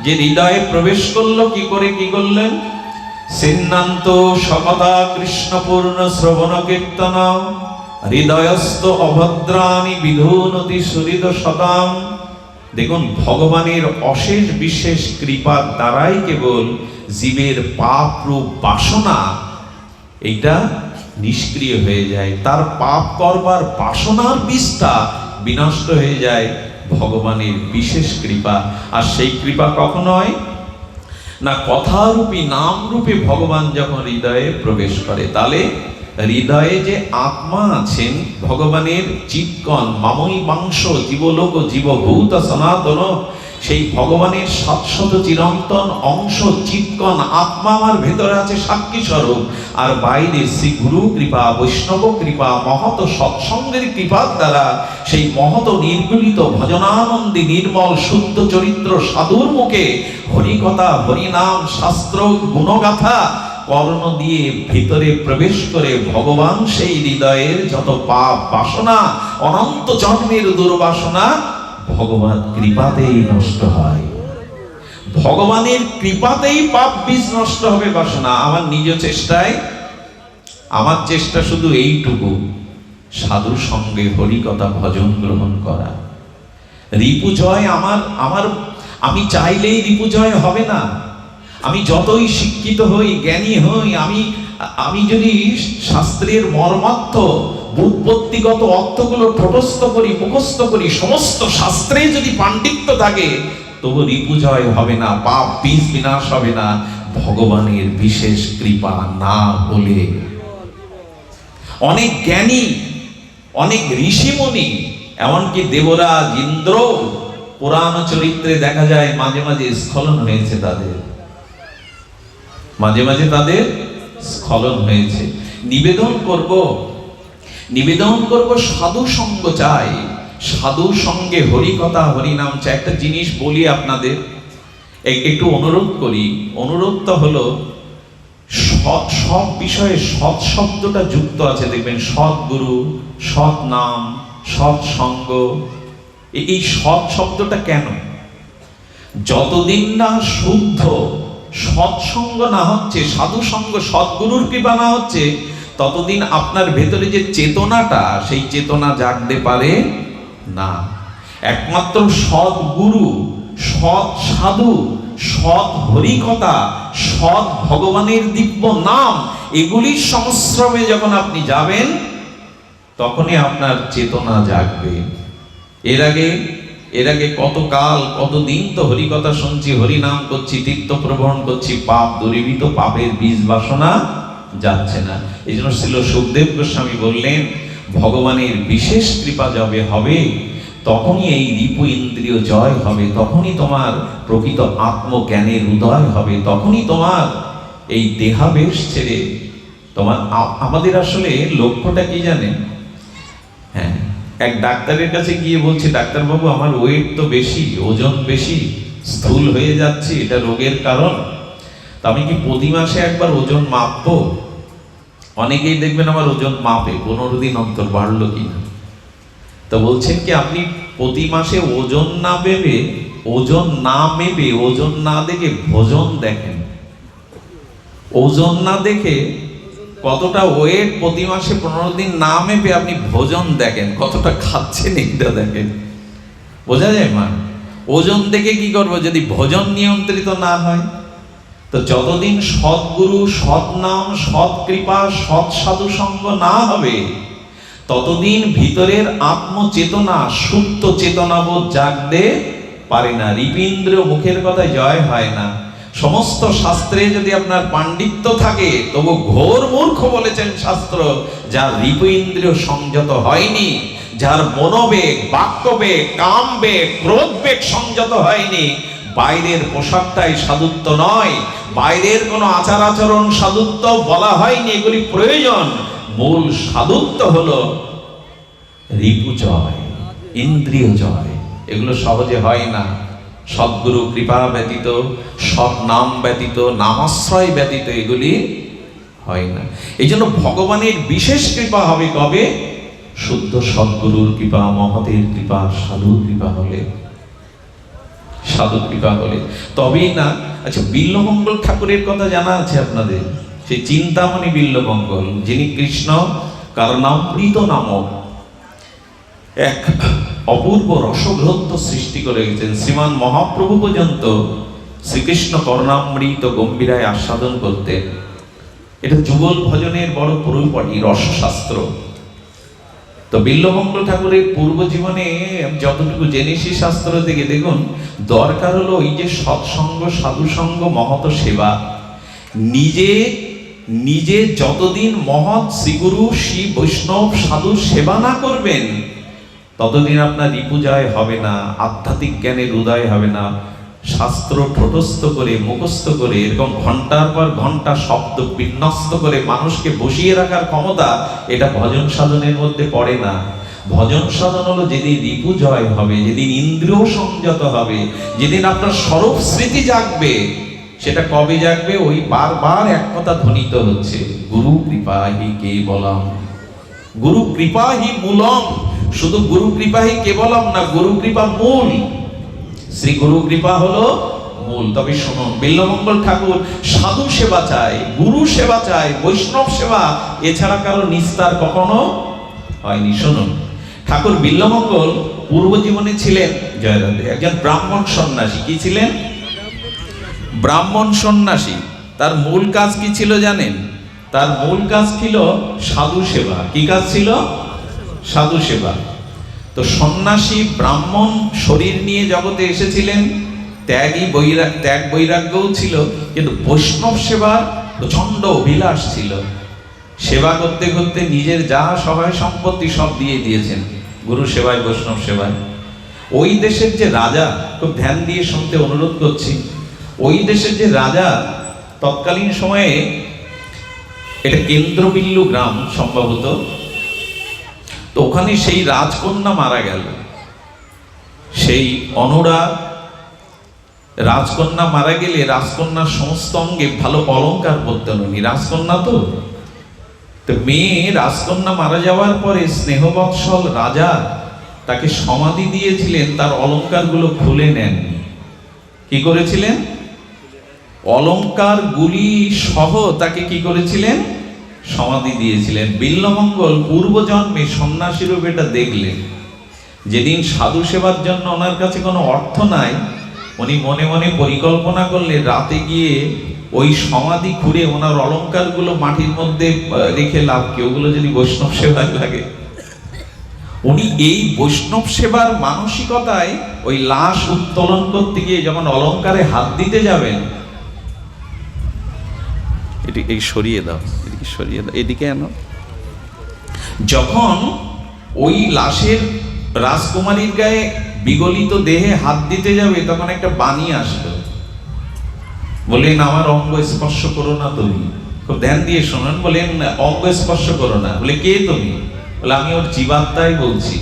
যে হৃদয়ে প্রবেশ করলো, কি করে কি করলেন? সিন্নান্ত সকতা কৃষ্ণপূর্ণ শ্রবণ কীর্তন হৃদয়স্থ অভদ্রাণি বিধুনতি সুহৃদ শতাম। দেখুন, ভগবানের অশেষ বিশেষ কৃপার দ্বারাই কেবল জীবের পাপ রূপ বাসনা এইটা নিষ্ক্রিয় হয়ে যায়, তার পাপ করবার বাসনার বিষটা বিনষ্ট হয়ে যায় ভগবানের বিশেষ কৃপা। আর সেই কৃপা কখন হয় না, কথারূপী নাম রূপে ভগবান যখন হৃদয়ে প্রবেশ করে, তাহলে হৃদয়ে যে আত্মা আছেন ভগবানের, চিৎকন মামই মাংস জীবলোক জীবভূত সনাতন, সেই ভগবানের শাশ্বত চিরন্তন অংশ চিৎকন আত্মা আমার ভেতরে আছে সাক্ষী স্বরূপ। আর বাইরে শ্রী গুরু কৃপা, বৈষ্ণব কৃপা, মহৎ সৎসঙ্গের কৃপার দ্বারা সেই মহৎ নির্গুলিত ভজনানন্দী নির্মল শুদ্ধ চরিত্র সাধুর মুখে হরিকথা হরিনাম শাস্ত্র গুণগাথা কর্ণ দিয়ে ভিতরে প্রবেশ করে ভগবান সেই হৃদয়ের যত পাপ বাসনা, অনন্ত জন্মের দুর্বাসনা ভগবান কৃপাতেই নষ্ট হয়। ভগবানের কৃপাতেই পাপ বীজ নষ্ট হবে, বাসনা। আমার নিজ চেষ্টায়, আমার চেষ্টা শুধু এইটুকু, সাধুর সঙ্গে হরিকথা ভজন গ্রহণ করা। রিপুজয় আমার আমি চাইলেই রিপুজয় হবে না। আমি যতই শিক্ষিত হই, জ্ঞানী হই, আমি যদি শাস্ত্রের মর্মার্থ বুৎপত্তিগত অর্থগুলো ঠোঁটস্থ করি, মুখস্থ করি, সমস্ত শাস্ত্রে যদি পাণ্ডিত্য থাকে, তবু রিপুজয় হবে না, পাপ বীজ বিনাশ হবে না, ভগবানের বিশেষ কৃপা না হলে। অনেক জ্ঞানী, অনেক ঋষিমণি, এমনকি দেবরাজ ইন্দ্র, পুরাণ চরিত্রে দেখা যায় মাঝে মাঝে স্খলন হয়েছে তাদের, মাঝে মাঝে তাদের স্খলন হয়েছে। নিবেদন করব সাধু সঙ্গ চাই, সাধু সঙ্গে হরিকথা হরিনাম চাই। একটা জিনিস বলি আপনাদের, একটু অনুরোধ করি, অনুরোধটা হলো সব বিষয়ে সৎ শব্দটা যুক্ত আছে, দেখবেন সৎ গুরু, সৎ নাম, সৎ সঙ্গ। এই সৎ শব্দটা কেন? যতদিন না শুদ্ধ সৎসঙ্গ না হচ্ছে, সাধু সঙ্গ, সৎগুরুর কৃপা না হচ্ছে, ততদিন আপনার ভেতরে যে চেতনাটা, সেই চেতনা জাগতে পারে না। একমাত্র সৎ গুরু, সৎ সাধু, সৎ হরিকথা, সৎ ভগবানের দিব্য নাম, এগুলির সংস্রবে যখন আপনি যাবেন, তখনই আপনার চেতনা জাগবে। এর আগে কত কাল, কতদিন তো হরিকথা শুনছি, হরিনাম করছি, তীর্থ প্রবহন করছি, পাপ দূরীভূত, পাপের বীজ বাসনা যাচ্ছে না। এই জন্য ছিল সুখদেব গোস্বামী বললেন, ভগবানের বিশেষ কৃপা যবে হবে, তখনই এই রিপু ইন্দ্রিয় জয় হবে, তখনই তোমার প্রকৃত আত্মজ্ঞানের উদয় হবে, তখনই তোমার এই দেহাবেশ ছেড়ে তোমার আমাদের আসলে লক্ষ্যটা কি জানেন? হ্যাঁ, এক ডাক্তারের কাছে গিয়ে বলছে, ডাক্তারবাবু আমার ওয়েট তো বেশি, ওজন বেশি, স্থূল হয়ে যাচ্ছে, এটা রোগের কারণ, তা আমি কি প্রতি মাসে একবার ওজন মাপবো? অনেকেই দেখবেন আমার ওজন মাপে 15 দিন অন্তর বাড়লো কিনা। তো বলছেন কি, আপনি প্রতি মাসে ওজন না মেপে, ওজন না দেখে ভোজন দেখেন। ওজন না দেখে কতটা ওয়েট প্রতি মাসে 15 দিন না মেপে আপনি ভোজন দেখেন, কতটা খাচ্ছেন এটা দেখেন, বোঝা যায় মা? ওজন দেখে কি করবো যদি ভোজন নিয়ন্ত্রিত না হয়? তো যতদিন সৎগুরু, সৎ নাম, সৎ কৃপা, সৎ সাধু সঙ্গ না হবে, ততদিন ভিতরের আত্মচেতনা, সুপ্ত চেতনাবোধ জাগতে পারে না। রিপীন্দ্র মুখের কথায় জয় হয় না। সমস্ত শাস্ত্রে যদি আপনার পাণ্ডিত্য থাকে, তবু ঘোর মূর্খ বলেছেন শাস্ত্র, যার রিপু ইন্দ্রিয় সংযত হয়নি, যার মনোবেগ, বাক্যবেগ, কামবেগ, ক্রোধবেগ সংযত হয়নি। বাইরের পোশাকটাই সাধুত্ব নয়, বাইরের কোনো আচার আচরণ সাধুত্ব বলা হয়নি, এগুলি প্রয়োজন। মূল সাধুত্ব হলো রিপু জয়, ইন্দ্রিয় জয়। এগুলো সহজে হয় না। সদ্গুরু কৃপা ব্যতীত, সৎ নাম ব্যতীত, নামাশ্রয় ব্যতীত এগুলি হয় না। এই জন্য ভগবানের বিশেষ কৃপা হবে কবে? শুদ্ধ সদ্গুরুর কৃপা, মহতের কৃপা, সাধুর কৃপা হলে, সাধু কৃপা হলে তবেই না। আচ্ছা, বিল্বমঙ্গল ঠাকুরের কথা জানা আছে আপনাদের? সেই চিন্তামণি বিল্বমঙ্গল, যিনি কৃষ্ণ কর্ণামৃত নামক এক অপূর্ব রসগ্রন্থ সৃষ্টি করে গেছেন। শ্রীমান মহাপ্রভু পর্যন্ত শ্রীকৃষ্ণ কর্ণামৃত গম্ভীরায় আস্বাদন করতেন। এটা যুগল ভজনের বড় পরিপাটি রসশাস্ত্র। তো বিল্বমঙ্গল ঠাকুরের পূর্ব জীবনে যতটুকু জেনেছি শাস্ত্র থেকে, দেখুন দরকার হলো এই যে সৎসঙ্গ, সাধুসঙ্গ, মহৎ সেবা। নিজে যতদিন মহৎ শ্রীগুরু, শ্রী বৈষ্ণব, সাধুর সেবা না করবেন, ততদিন আপনার রিপুজয় হবে না, আধ্যাত্মিক জ্ঞানের উদয় হবে না। শাস্ত্র ঠোঁটস্থ করে, মুখস্থ করে, এরকম ঘন্টার পর ঘন্টা শব্দ বিন্যস্ত করে মানুষকে বসিয়ে রাখার ক্ষমতা, এটা ভজন সাধনের মধ্যে পড়ে না। ভজন সাধন হলো যেদিন রিপু জয় হবে, যেদিন ইন্দ্রিয় সংযত হবে, যেদিন আপনার স্বরূপ স্মৃতি জাগবে। সেটা কবে জাগবে? ওই বারবার এক কথা ধ্বনিত হচ্ছে, গুরু কৃপাহি কেবলম, গুরু কৃপাহি মূলম। শুধু গুরু কৃপাহি কেবলম না, গুরু কৃপা মূল। শ্রী গুরু কৃপা হলো মূল। তবে শুনুন, বিল্বমঙ্গল ঠাকুর সাধু সেবা চায়, গুরু সেবা চায়, বৈষ্ণব সেবা এছাড়া কারো নিস্তার কখনো হয়নি। শুনুন, ঠাকুর বিল্বমঙ্গল পূর্ব জীবনে ছিলেন, জয় রাধে, একজন ব্রাহ্মণ সন্ন্যাসী। কি ছিলেন? ব্রাহ্মণ সন্ন্যাসী। তার মূল কাজ কি ছিল জানেন? তার মূল কাজ ছিল সাধু সেবা। কি কাজ ছিল? সাধু সেবা। তো সন্ন্যাসী ব্রাহ্মণ শরীর নিয়ে জগতে এসেছিলেন, ত্যাগ বৈরাগ্যও ছিল, কিন্তু বৈষ্ণব সেবার প্রচন্ড অভিলাষ ছিল। সেবা করতে করতে নিজের যা সহায় সম্পত্তি সব দিয়ে দিয়েছেন গুরু সেবায়, বৈষ্ণব সেবায়। ওই দেশের যে রাজা, খুব ধ্যান দিয়ে শুনতে অনুরোধ করছি, ওই দেশের যে রাজা তৎকালীন সময়ে, এটা কেন্দ্রবিল্লু গ্রাম সম্ভবত, তো ওখানে সেই রাজকন্যা মারা গেল। সেই অনুরা রাজকন্যা মারা গেলে রাজকন্যার সমস্ত অঙ্গে ভালো অলংকার পরতেন উনি, রাজকন্যা তো। মেয়ে রাজকন্যা মারা যাওয়ার পরে স্নেহবৎসল রাজা তাকে সমাধি দিয়েছিলেন, তার অলংকারগুলো খুলে নেননি। কি করেছিলেন? অলংকার গুলি সহ তাকে কি করেছিলেন? সমাধি দিয়েছিলেন। বিল্বমঙ্গল পূর্বজন্মে সন্ন্যাসী রূপে এটা দেখলেন। যেদিন সাধু সেবার জন্য ওনার কাছে কোনো অর্থ নাই, উনি মনে মনে পরিকল্পনা করলেন রাতে গিয়ে ওই সমাধি খুঁড়ে ওনার অলংকারগুলো মাটির মধ্যে রেখে লাভ কি, ওগুলো যদি বৈষ্ণব সেবায় লাগে। উনি এই বৈষ্ণব সেবার মানসিকতায় ওই লাশ উত্তোলন করতে গিয়ে যখন অলংকারে হাত দিতে যাবেন, এই সরিয়ে দাও, এদিকে সরিয়ে দাও, এদিকে আনো। যখন ওই লাশের রাজকুমারীর গায়ে বিগলিত দেহে হাত দিতে যাবে, তখন একটা বাণী আসলো, বলেন আমার অঙ্গ স্পর্শ করো না তুমি। খুব ধ্যান দিয়ে শোনেন, বলেন অঙ্গ স্পর্শ করো না। বলে কে তুমি? বলে আমি ওর জীবাত্মাই বলছি,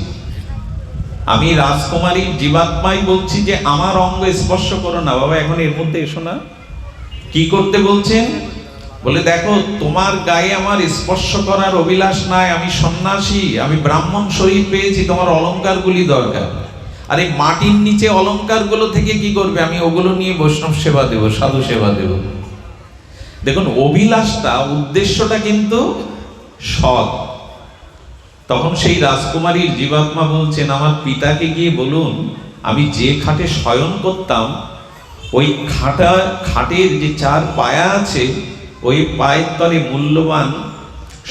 আমি রাজকুমারীর জীবাত্মাই বলছি যে আমার অঙ্গ স্পর্শ করো না। বাবা এখন এর মধ্যে এসো না। কি করতে বলছেন? বলে দেখো তোমার গায়ে আমার স্পর্শ করার অভিলাষ নাই, আমি সন্ন্যাসী, আমি ব্রাহ্মণ শরীর পেয়েছি, তোমার অলংকারগুলি দরকার। আর এই মাটির নিচে অলংকারগুলো থেকে কি করবে? আমি ওগুলো নিয়ে বৈষ্ণব সেবা দেব, সাধু সেবা দেব। দেখুন অভিলাষটা, উদ্দেশ্যটা কিন্তু সৎ। তখন সেই রাজকুমারীর জীবাত্মা বলছেন আমার পিতাকে গিয়ে বলুন আমি যে খাটে শয়ন করতাম ওই খাটের যে 4 পায়া আছে, ওই পায়ের তলে মূল্যবান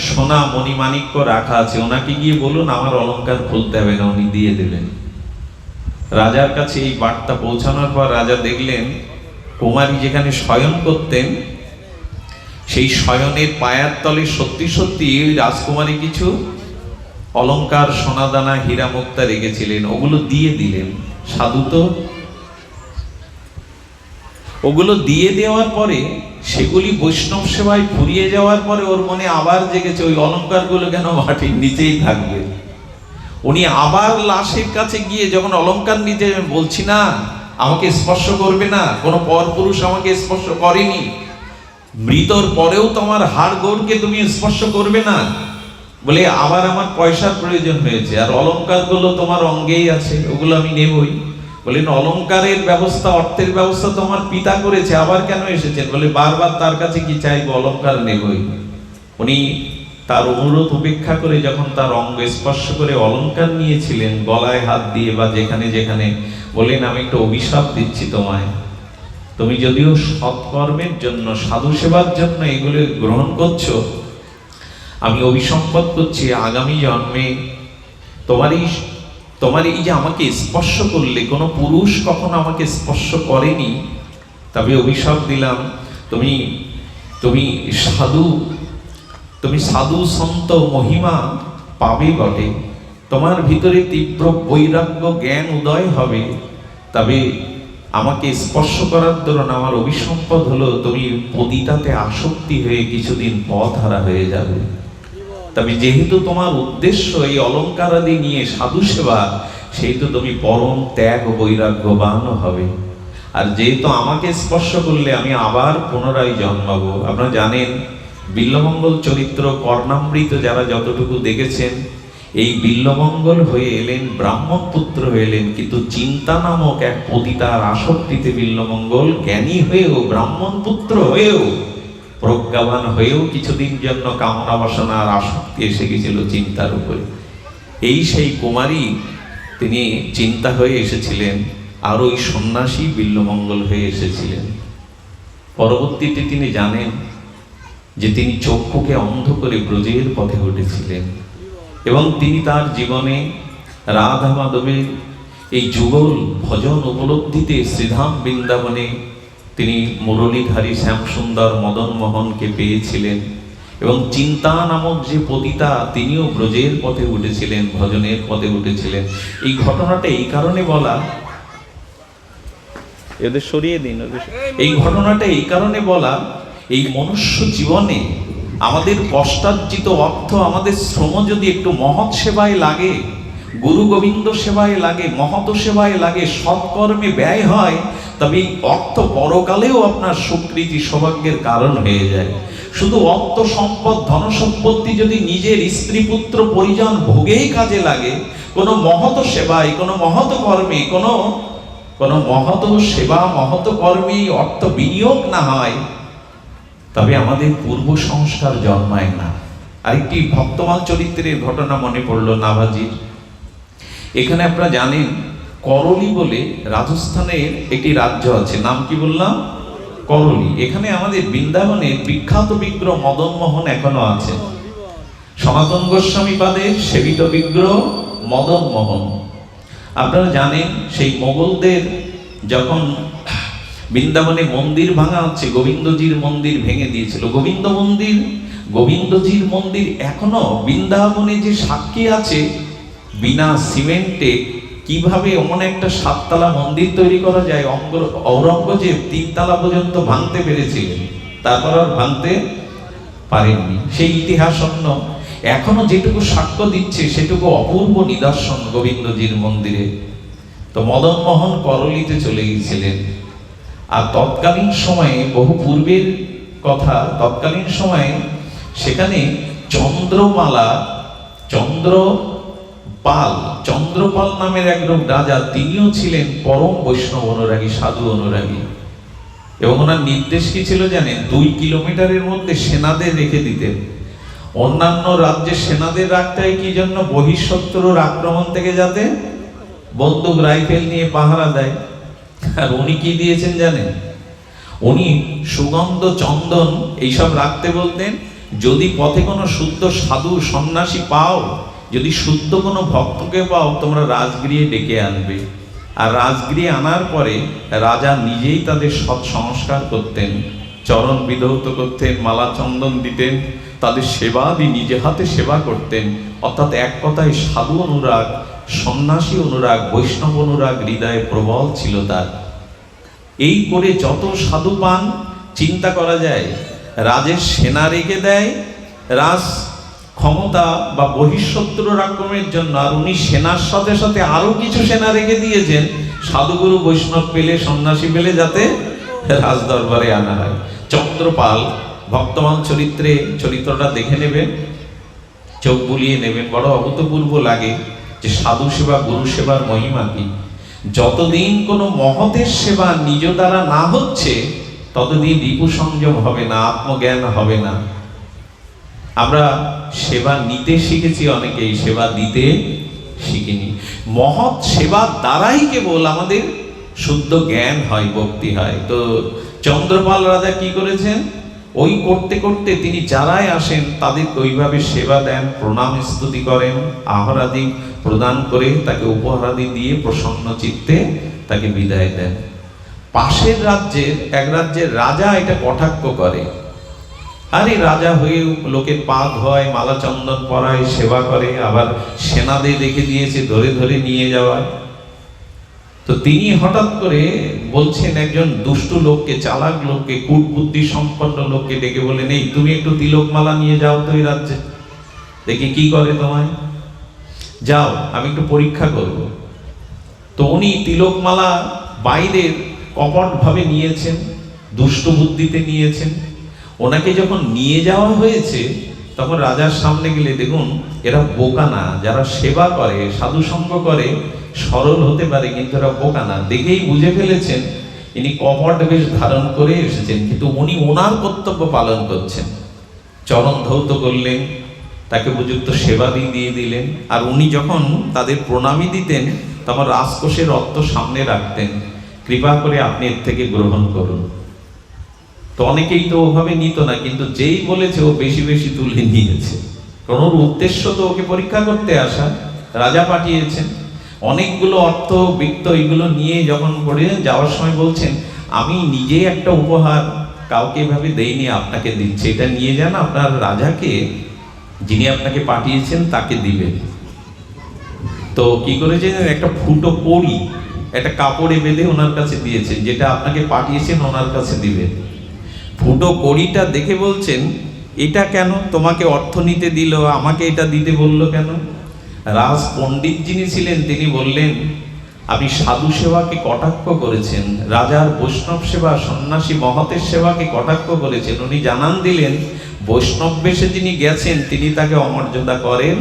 সোনা মণিমাণিক্য রাখা আছে, ওনাকে গিয়ে বলুন আমার অলংকার খুলতে হবে না, উনি দিয়ে দেবেন। রাজার কাছে এই বার্তা পৌঁছানোর পর রাজা দেখলেন কুমারী যেখানে শয়ন করতেন সেই শয়নের পায়ার তলে সত্যি সত্যি রাজকুমারী কিছু অলংকার সোনাদানা হীরা মুক্তা রেখেছিলেন, ওগুলো দিয়ে দিলেন। সাধু তো। ওগুলো দিয়ে দেওয়ার পরে সেগুলি বৈষ্ণব সেবায় ফুরিয়ে যাওয়ার পরে ওর মনে আবার জেগেছে ওই অলংকারগুলো কেন মাটির নিচেই থাকবে। উনি আবার লাশের কাছে গিয়ে যখন অলংকার নিতে বলছি না আমাকে স্পর্শ করবে না, কোনো পরপুরুষ আমাকে স্পর্শ করেনি, মৃতর পরেও তোমার হাড় গোড়কে তুমি স্পর্শ করবে না, বলে আবার আমার পয়সার প্রয়োজন হয়েছে, আর অলংকারগুলো তোমার অঙ্গেই আছে, ওগুলো আমি নেবই। বলেন অলংকারের ব্যবস্থা, অর্থের ব্যবস্থা তো আমার পিতা করেছে, আবার কেন এসেছেন? বলে বারবার তার কাছে কি চাইবো, অলংকার নেবই। উনি তার অনুরোধ উপেক্ষা করে যখন তার অঙ্গ স্পর্শ করে অলংকার নিয়েছিলেন গলায় হাত দিয়ে বা যেখানে যেখানে, বলেন আমি একটা অভিশাপ দিচ্ছি তোমায়, তুমি যদিও সৎকর্মের জন্য সাধু সেবার জন্য এগুলো গ্রহণ করছো, আমি অভিসম্পাদ করছি আগামী জন্মে তোমার এই যে আমাকে স্পর্শ করলে, কোনো পুরুষ কখনো আমাকে স্পর্শ করেনি, তবে অভিশাপ দিলাম তুমি সাধু সন্ত মহিমা পাবে বটে, তোমার ভিতরে তীব্র বৈরাগ্য জ্ঞান উদয় হবে, তবে আমাকে স্পর্শ করার দরুন আমার অভিসম্পদ হলো তুমি পতিতাতে আসক্তি হয়ে কিছুদিন পথহারা হয়ে যাবে। তবে যেহেতু তোমার উদ্দেশ্য এই অলংকার আদি নিয়ে সাধু সেবা, সেহেতু তুমি পরম ত্যাগ ও বৈরাগ্যবান হবে। আর যেহেতু আমাকে স্পর্শ করলে আমি আবার পুনরায় জন্মাবো। আপনারা জানেন বিল্বমঙ্গল চরিত্র কর্ণামৃত যারা যতটুকু দেখেছেন, এই বিল্বমঙ্গল হয়ে এলেন ব্রাহ্মণ পুত্র হয়ে এলেন, কিন্তু চিন্তা নামক এক পতিতার আসক্তিতে বিল্বমঙ্গল জ্ঞানী হয়েও ব্রাহ্মণ পুত্র হয়েও প্রজ্ঞাবান হয়েও কিছুদিন জন্য কামনা বাসনার আসক্তি এসে গেছিল চিন্তার উপরে। এই সেই কুমারী তিনি চিন্তা হয়ে এসেছিলেন, আর ওই সন্ন্যাসী বিল্বমঙ্গল হয়ে এসেছিলেন। পরবর্তীতে তিনি জানেন যে তিনি চক্ষুকে অন্ধ করে ব্রজের পথে উঠেছিলেন এবং তিনি তার জীবনে রাধা মাধবের এই যুগল ভজন উপলব্ধিতে শ্রীধাম বৃন্দাবনে তিনি মুরলীধারী শ্যামসুন্দর মদন মোহনকে পেয়েছিলেন এবং চিন্তা নামক যে পতিতা তিনিও ব্রজের পথে উঠেছিলেন, ভজনের পথে উঠেছিলেন। এই ঘটনাটা এই কারণে বলা, এদের সরিয়ে দিন, এই ঘটনাটা এই কারণে বলা, এই মনুষ্য জীবনে আমাদের কষ্টার্জিত অর্থ, আমাদের শ্রম যদি একটু মহৎ সেবায় লাগে, গুরু গোবিন্দ সেবায় লাগে, মহৎ সেবায় লাগে, সৎকর্মে ব্যয় হয়, তবে এই অর্থ পরকালেও আপনার সুকৃতি সৌভাগ্যের কারণ হয়ে যায়। শুধু অর্থ সম্পদ ধন সম্পত্তি যদি নিজের স্ত্রী পুত্র পরিজন ভোগেই কাজে লাগে, কোনো মহৎ সেবায়, কোনো মহৎ কর্মে, কোনো মহৎ সেবা মহৎ কর্মে অর্থ বিনিয়োগ না হয়, তবে আমাদের পূর্ব সংস্কার জন্মায় না। আরেকটি ভক্তমাল চরিত্রের ঘটনা মনে পড়লো নাভাজির। এখানে আপনারা জানেন করলি বলে রাজস্থানের একটি রাজ্য আছে, নাম কি বললাম? করলি। এখানে আমাদের বৃন্দাবনের বিখ্যাত বিগ্রহ মদন মোহন এখনো আছে, সনাতন গোস্বামী পাদের সেবিত বিগ্রহ মদন মোহন। আপনারা জানেন সেই মোগলদের যখন বৃন্দাবনে মন্দির ভাঙা হচ্ছে, গোবিন্দজির মন্দির ভেঙে দিয়েছিল। গোবিন্দজির মন্দির এখনো বৃন্দাবনে যে সাক্ষী আছে, বিনা সিমেন্টে কিভাবে এমন একটা 7 তলা মন্দির তৈরি করা যায়। ঔরঙ্গজেব 3 তলা পর্যন্ত ভাঙতে পেরেছিলেন, তারপর আর ভাঙতে পারেননি। সেই ইতিহাস অন্য এখনো যেটুকু সাক্ষ্য দিচ্ছে সেটুকু অপূর্ব নিদর্শন গোবিন্দজির মন্দিরে। তো মদন মোহন করলিতে চলে গিয়েছিলেন। আর তৎকালীন সময়ে, বহু পূর্বের কথা, তৎকালীন সময়ে সেখানে চন্দ্রপাল নামের একজন রাজা, তিনিও ছিলেন পরম বৈষ্ণব অনুরাগী, সাধু অনুরাগী। এবং ওনার নির্দেশ কি ছিল জানেন? 2 কিলোমিটারের মধ্যে সেনাদের রেখে দিতেন। অন্যান্য রাজ্যের সেনাদের রাখতে হয় কি জন্য? বহিঃশত্রুর আক্রমণ থেকে যাতে বন্দুক রাইফেল নিয়ে পাহারা দেয়। আর উনি কি দিয়েছেন জানেন? উনি সুগন্ধ, চন্দন এইসব রাখতে বলতেন। যদি পথে কোনো শুদ্ধ সাধু সন্ন্যাসী পাও, যদি শুদ্ধ কোনো ভক্তকে পাও, তোমরা রাজগৃহে ডেকে আনবে। আর রাজগৃহে আনার পরে রাজা নিজেই তাদের সৎ সংস্কার করতেন, চরণ বিধৌত করতেন, মালা চন্দন দিতেন, তাদের সেবাদি নিজে হাতে সেবা করতেন। অর্থাৎ এক কথায় সাধু অনুরাগ, সন্ন্যাসী অনুরাগ, বৈষ্ণব অনুরাগ হৃদয়ে প্রবল ছিল তার। এই করে যত সাধু পান, চিন্তা করা যায়, রাজের সেনা রেখে দেয় রাজ ক্ষমতা বা বহিঃশত্রুর আক্রমণের জন্য। আর উনি সেনার সাথে সাথে আরো কিছু সেনা রেখে দিয়েছেন, সাধুগুরু বৈষ্ণব পেলে, সন্ন্যাসী পেলে যাতে রাজ দরবারে আনা হয়। চন্দ্রপাল ভক্তমাল চরিত্রটা দেখে নেবেন, চোখ বুলিয়ে নেবেন। বড় অভূতপূর্ব লাগে যে সাধু সেবা, গুরু সেবার মহিমা কি। যতদিন কোনো মহতের সেবা নিজ দ্বারা না হচ্ছে, ততদিন রিপু সংযম হবে না, আত্মজ্ঞান হবে না। আমরা সেবা নিতে শিখেছি অনেকেই, সেবা দিতে শিখিনি। মহৎ সেবার দ্বারাই কেবল আমাদের শুদ্ধ জ্ঞান হয়, ভক্তি হয়। তো চন্দ্রপাল রাজা কি করেছেন? ওই করতে করতে তিনি যারাই আসেন তাদেরকে ওইভাবে সেবা দেন, প্রণাম স্তুতি করেন, আহারাদি প্রদান করে তাকে উপহারাদি দিয়ে প্রসন্ন চিত্তে তাকে বিদায় দেন। পাশের এক রাজ্যের রাজা এটা কটাক্ষ করে। আরে রাজা হয়ে লোকের পা ধোয়, মালা চন্দন পরায়, সেবা করে, আবার সেনাদের রেখে দিয়েছে ধরে ধরে নিয়ে যাওয়া। তো তিনি হঠাৎ করে বলছেন একজন দুষ্টু লোককে, চালাক লোককে, কূটবুদ্ধি সম্পন্ন লোককে ডেকে বলেন, এই তুমি একটু তিলক মালা নিয়ে যাও তো এই রাজ্যে, দেখি কি করে তোমায়, যাও আমি একটু পরীক্ষা করব। তো উনি তিলক মালা বাইরের কপট ভাবে নিয়েছেন, দুষ্ট বুদ্ধিতে নিয়েছেন। ওনাকে যখন নিয়ে যাওয়া হয়েছে, তখন রাজার সামনে গেলে দেখুন, এরা বোকা না, যারা সেবা করে, সাধু সঙ্গ করে, সরল হতে পারে, কিন্তু এরা বোকা না। দেখেই বুঝে ফেলেছেন ইনি কপট বেশ ধারণ করে এসেছেন, কিন্তু উনি ওনার কর্তব্য পালন করছেন। চরণ ধৌত করলেন, তাকে উপযুক্ত সেবা দিয়ে দিলেন। আর উনি যখন তাদের প্রণামী দিতেন, তখন রাজকোষের অর্থ সামনে রাখতেন, কৃপা করে আপনি এর থেকে গ্রহণ করুন। তো অনেকেই তো ওভাবে নিত না, কিন্তু যেই বলেছে ও বেশি বেশি তুলে নিয়েছে। কারণ ওর উদ্দেশ্য তো ওকে পরীক্ষা করতে আসা, রাজা পাঠিয়েছেন। অনেকগুলো অর্থ বৃত্ত এগুলো নিয়ে যখন করে যাওয়ার সময় বলছেন, আমি নিজে একটা উপহার কাউকে এভাবে দেইনি, আপনাকে দিচ্ছি, এটা নিয়ে যান, আপনার রাজাকে, যিনি আপনাকে পাঠিয়েছেন তাকে দিবেন। তো কি করেছেন, একটা ফুটো কড়ি একটা কাপড়ে বেঁধে ওনার কাছে দিয়েছেন, যেটা আপনাকে পাঠিয়েছেন ওনার কাছে দিবেন। ফুটো কড়িটা দেখে বলছেন, এটা কেন তোমাকে অর্থ নিতে দিল, আমাকে এটা দিতে বললো কেন? রাজ পণ্ডিত যিনি ছিলেন তিনি বললেন, আপনি সাধু সেবাকে কটাক্ষ করেছেন, রাজার বৈষ্ণব সেবা, সন্ন্যাসী মহতের সেবাকে কটাক্ষ করেছেন। উনি জানান দিলেন বৈষ্ণব বেশে যিনি গেছেন তিনি তাকে অমর্যাদা করেন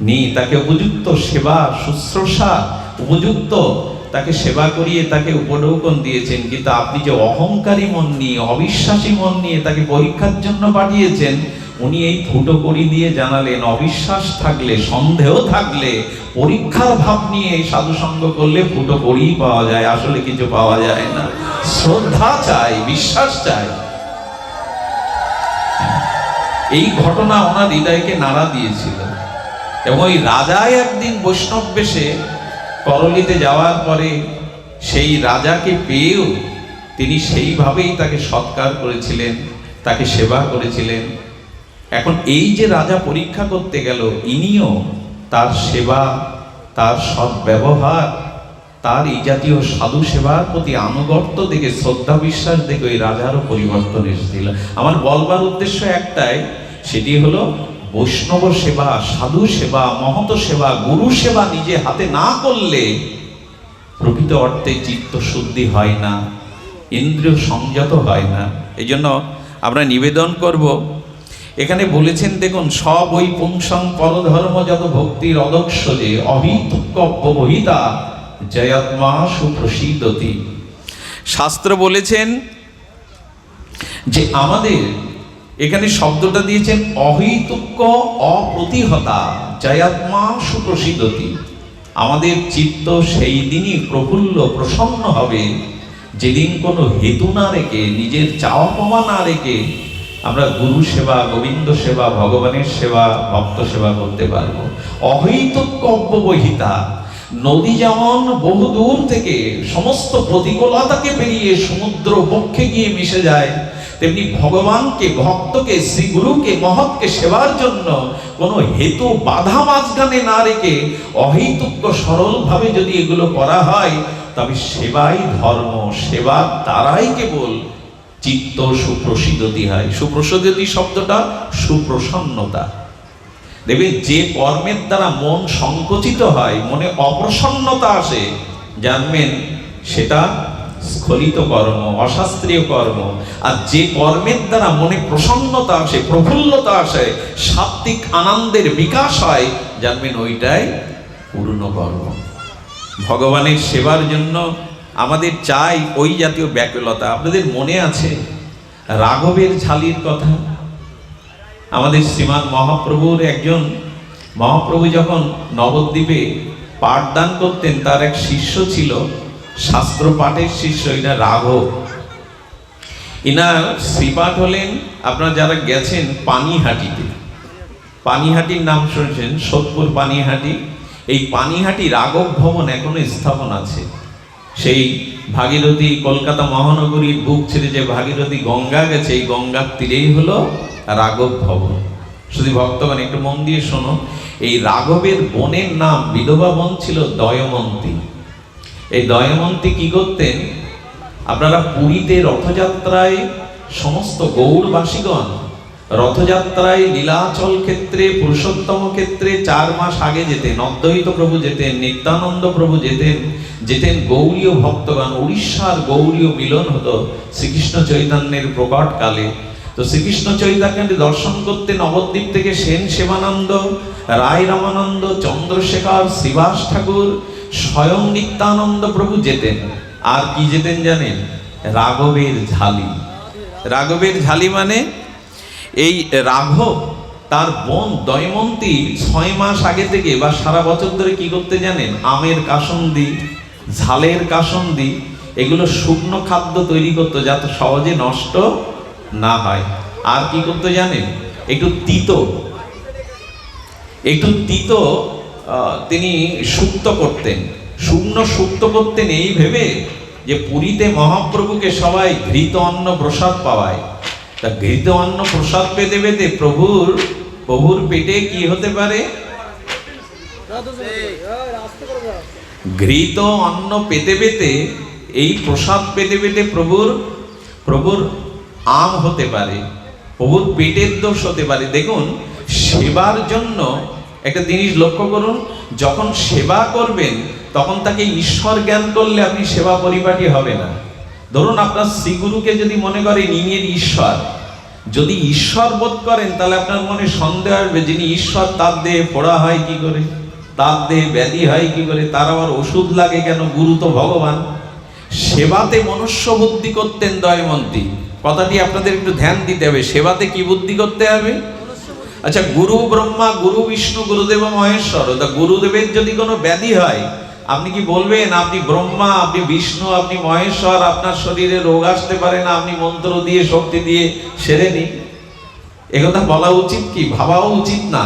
নি, তাকে উপযুক্ত সেবা শুশ্রূষা, উপযুক্ত তাকে সেবা করিয়ে তাকে উপঢৌকন দিয়েছেন। কিন্তু আপনি যে অহংকারী মন নিয়ে, অবিশ্বাসী মন নিয়ে তাকে পরীক্ষার জন্য পাঠিয়েছেন, উনি এই ফুটো করি দিয়ে জানালেন অবিশ্বাস থাকলে, সন্দেহ থাকলে, পরীক্ষার ভাব নিয়ে সাধু সঙ্গ করলে ফুটো করিই পাওয়া যায়, আসলে কিছু পাওয়া যায় না। শ্রদ্ধা চাই, বিশ্বাস চাই। এই ঘটনা ওনার হৃদয়কে নাড়া দিয়েছিল। এবং ওই রাজায় একদিন বৈষ্ণব বেশে করলিতে যাওয়ার পরে সেই রাজাকে পেয়েও তিনি সেইভাবেই তাকে সৎকার করেছিলেন, তাকে সেবা করেছিলেন। এখন এই যে রাজা পরীক্ষা করতে গেল, ইনিও তার সেবা, তার সদ্ব্যবহার, তার এই জাতীয় সাধু সেবার প্রতি আনুগত্য দেখে, শ্রদ্ধা বিশ্বাস দেখে ওই রাজারও পরিবর্তন এসেছিল। আমার বলবার উদ্দেশ্য একটাই, সেটি হলো বৈষ্ণব সেবা, সাধু সেবা, মহত সেবা, গুরু সেবা নিজে হাতে না করলে প্রকৃত অর্থে চিত্ত শুদ্ধি হয় না, ইন্দ্রিয় সংযত হয় না। এই জন্য আমরা নিবেদন করব, এখানে বলেছেন দেখুন, সব ওই পুংসং পরধর্ম যত ভক্তির অদক্ষ যে অহিতব্যবহিতা জয়াত্মা সুপ্রসিদ্ধতি। শাস্ত্র বলেছেন যে আমাদের এখানে শব্দটা দিয়েছেন অহিতুক্য অপ্রতিহতা জয়াত্মা সুপ্রসিদ্ধতি। আমাদের চিত্ত সেই দিনই প্রফুল্ল প্রসন্ন হবে যেদিন কোনো হেতু না রেখে, নিজের চাওয়া পাওয়া না রেখে আমরা গুরু সেবা, গোবিন্দ সেবা, ভগবানের সেবা, ভক্ত সেবা করতে পারবো। অহৈতুক্য অব্যবহিতা, নদী যেমন বহু দূর থেকে সমস্ত প্রতিকূলতাকে পেরিয়ে সমুদ্র বক্ষে গিয়ে মিশে যায়, তেমনি ভগবানকে, ভক্তকে, শ্রী গুরুকে, মহৎকে সেবার জন্য কোনো হেতু বাধা মাঝখানে না রেখে অহৈতুক্য সরলভাবে যদি এগুলো করা হয়, তবে সেবাই ধর্ম, সেবার দ্বারাই কেবল চিত্ত সুপ্রসিদ্ধতি হয়। সুপ্রসিদ্ধতি শব্দটা সুপ্রসন্নতা। দেখবেন যে কর্মের দ্বারা মন সংকুচিত হয়, মনে অপ্রসন্নতা আসে, জানবেন সেটা স্খলিত কর্ম, অশাস্ত্রীয় কর্ম। আর যে কর্মের দ্বারা মনে প্রসন্নতা আসে, প্রফুল্লতা আসে, সাত্ত্বিক আনন্দের বিকাশ হয়, জানবেন ওইটাই পূর্ণ কর্ম। ভগবানের সেবার জন্য আমাদের চাই ওই জাতীয় ব্যাকুলতা। আপনাদের মনে আছে রাঘবের ঝালির কথা? আমাদের শ্রীমান মহাপ্রভুর একজন, মহাপ্রভু যখন নবদ্বীপে পাঠদান করতেন, তার এক শিষ্য ছিল, শাস্ত্র পাঠের শিষ্য, এটা রাঘব। ইনার শ্রীপাঠ হলেন, আপনারা যারা গেছেন পানিহাটিতে, পানিহাটির নাম শুনেছেন, সোদপুর পানিহাটি। এই পানিহাটি রাঘব ভবন এখনো স্থাপন আছে। সেই ভাগীরথী, কলকাতা মহানগরীর বুক ছেড়ে যে ভাগীরথী গঙ্গা গেছে, এই গঙ্গার তীরেই হলো রাঘব ভবন। শুধু ভক্তগণ একটু মন দিয়ে শোনো, এই রাঘবের বোনের নাম, বিধবা বোন ছিল দয়মন্তী। এই দয়মন্তী কি করতেন? আপনারা পুরীতে রথযাত্রায় সমস্ত গৌড়বাসীগণ রথযাত্রায় লীলাচল ক্ষেত্রে, পুরুষোত্তম ক্ষেত্রে 4 মাস আগে যেতেন। অদ্বৈত প্রভু যেতেন, নিত্যানন্দ প্রভু যেতেন গৌড়ীয় ভক্তগণ। উড়িষ্যার গৌড়ীয় মিলন হতো শ্রীকৃষ্ণ চৈতন্যের প্রকট কালে। তো শ্রীকৃষ্ণ চৈতন্যকে দর্শন করতে নবদ্বীপ থেকে সেন সেবানন্দ, রায় রামানন্দ, চন্দ্রশেখর, শ্রীবাস ঠাকুর, স্বয়ং নিত্যানন্দ প্রভু যেতেন। আর কি যেতেন জানেন? রাঘবের ঝালি। রাঘবের ঝালি মানে এই রাঘব তার বোন দয়মন্তী 6 মাস আগে থেকে বা সারা বছর ধরে কি করতে জানেন? আমের কাসন্দি, ঝালের কাসন্দি, এগুলো শুকনো খাদ্য তৈরি করতো যাতে সহজে নষ্ট না হয়। আর কি করতে জানেন? একটু তিতো তিনি সুক্ত করতেন, শুকনো সুক্ত করতেন, এই ভেবে যে পুরীতে মহাপ্রভুকে সবাই ঘৃত অন্ন প্রসাদ পাওয়ায়। তা ঘৃত অন্ন প্রসাদ পেতে পেতে প্রভুর পেটে কি হতে পারে? ঘৃত অন্ন পেতে পেতে, এই প্রসাদ পেতে পেতে প্রভুর আম হতে পারে, প্রভুর পেটের দোষ হতে পারে। দেখুন, সেবার জন্য একটা জিনিস লক্ষ্য করুন, যখন সেবা করবেন তখন তাকে ঈশ্বর জ্ঞান করলে আপনি সেবা পরিপাটি হবে না। ধরুন আপনার শ্রীগুরুকে যদি মনে করেন ইনির ঈশ্বর, যদি ঈশ্বর বোধ করেন তাহলে আপনার মনে সন্দেহ আসবে, যিনি ঈশ্বর তার দেহে ফোড়া হয় কি করে, তার দেহে ব্যাধি হয় কি করে, তার আবার ওষুধ লাগে কেন, গুরু তো ভগবান। সেবাতে মনুষ্য বুদ্ধি করতেন দয়মন্তী, কথাটি আপনাদের একটু ধ্যান দিতে হবে। সেবাতে কি বুদ্ধি করতে হবে? আচ্ছা, গুরু ব্রহ্মা, গুরু বিষ্ণু, গুরুদেব মহেশ্বর, তা গুরুদেবের যদি কোনো ব্যাধি হয় আপনি কি বলবেন আপনি ব্রহ্মা, আপনি বিষ্ণু, আপনি মহেশ্বর, আপনার শরীরে রোগ আসতে পারে না, আপনি মন্ত্র দিয়ে শক্তি দিয়ে সেরে নিন? একথা বলা উচিত কি? ভাবাও উচিত না।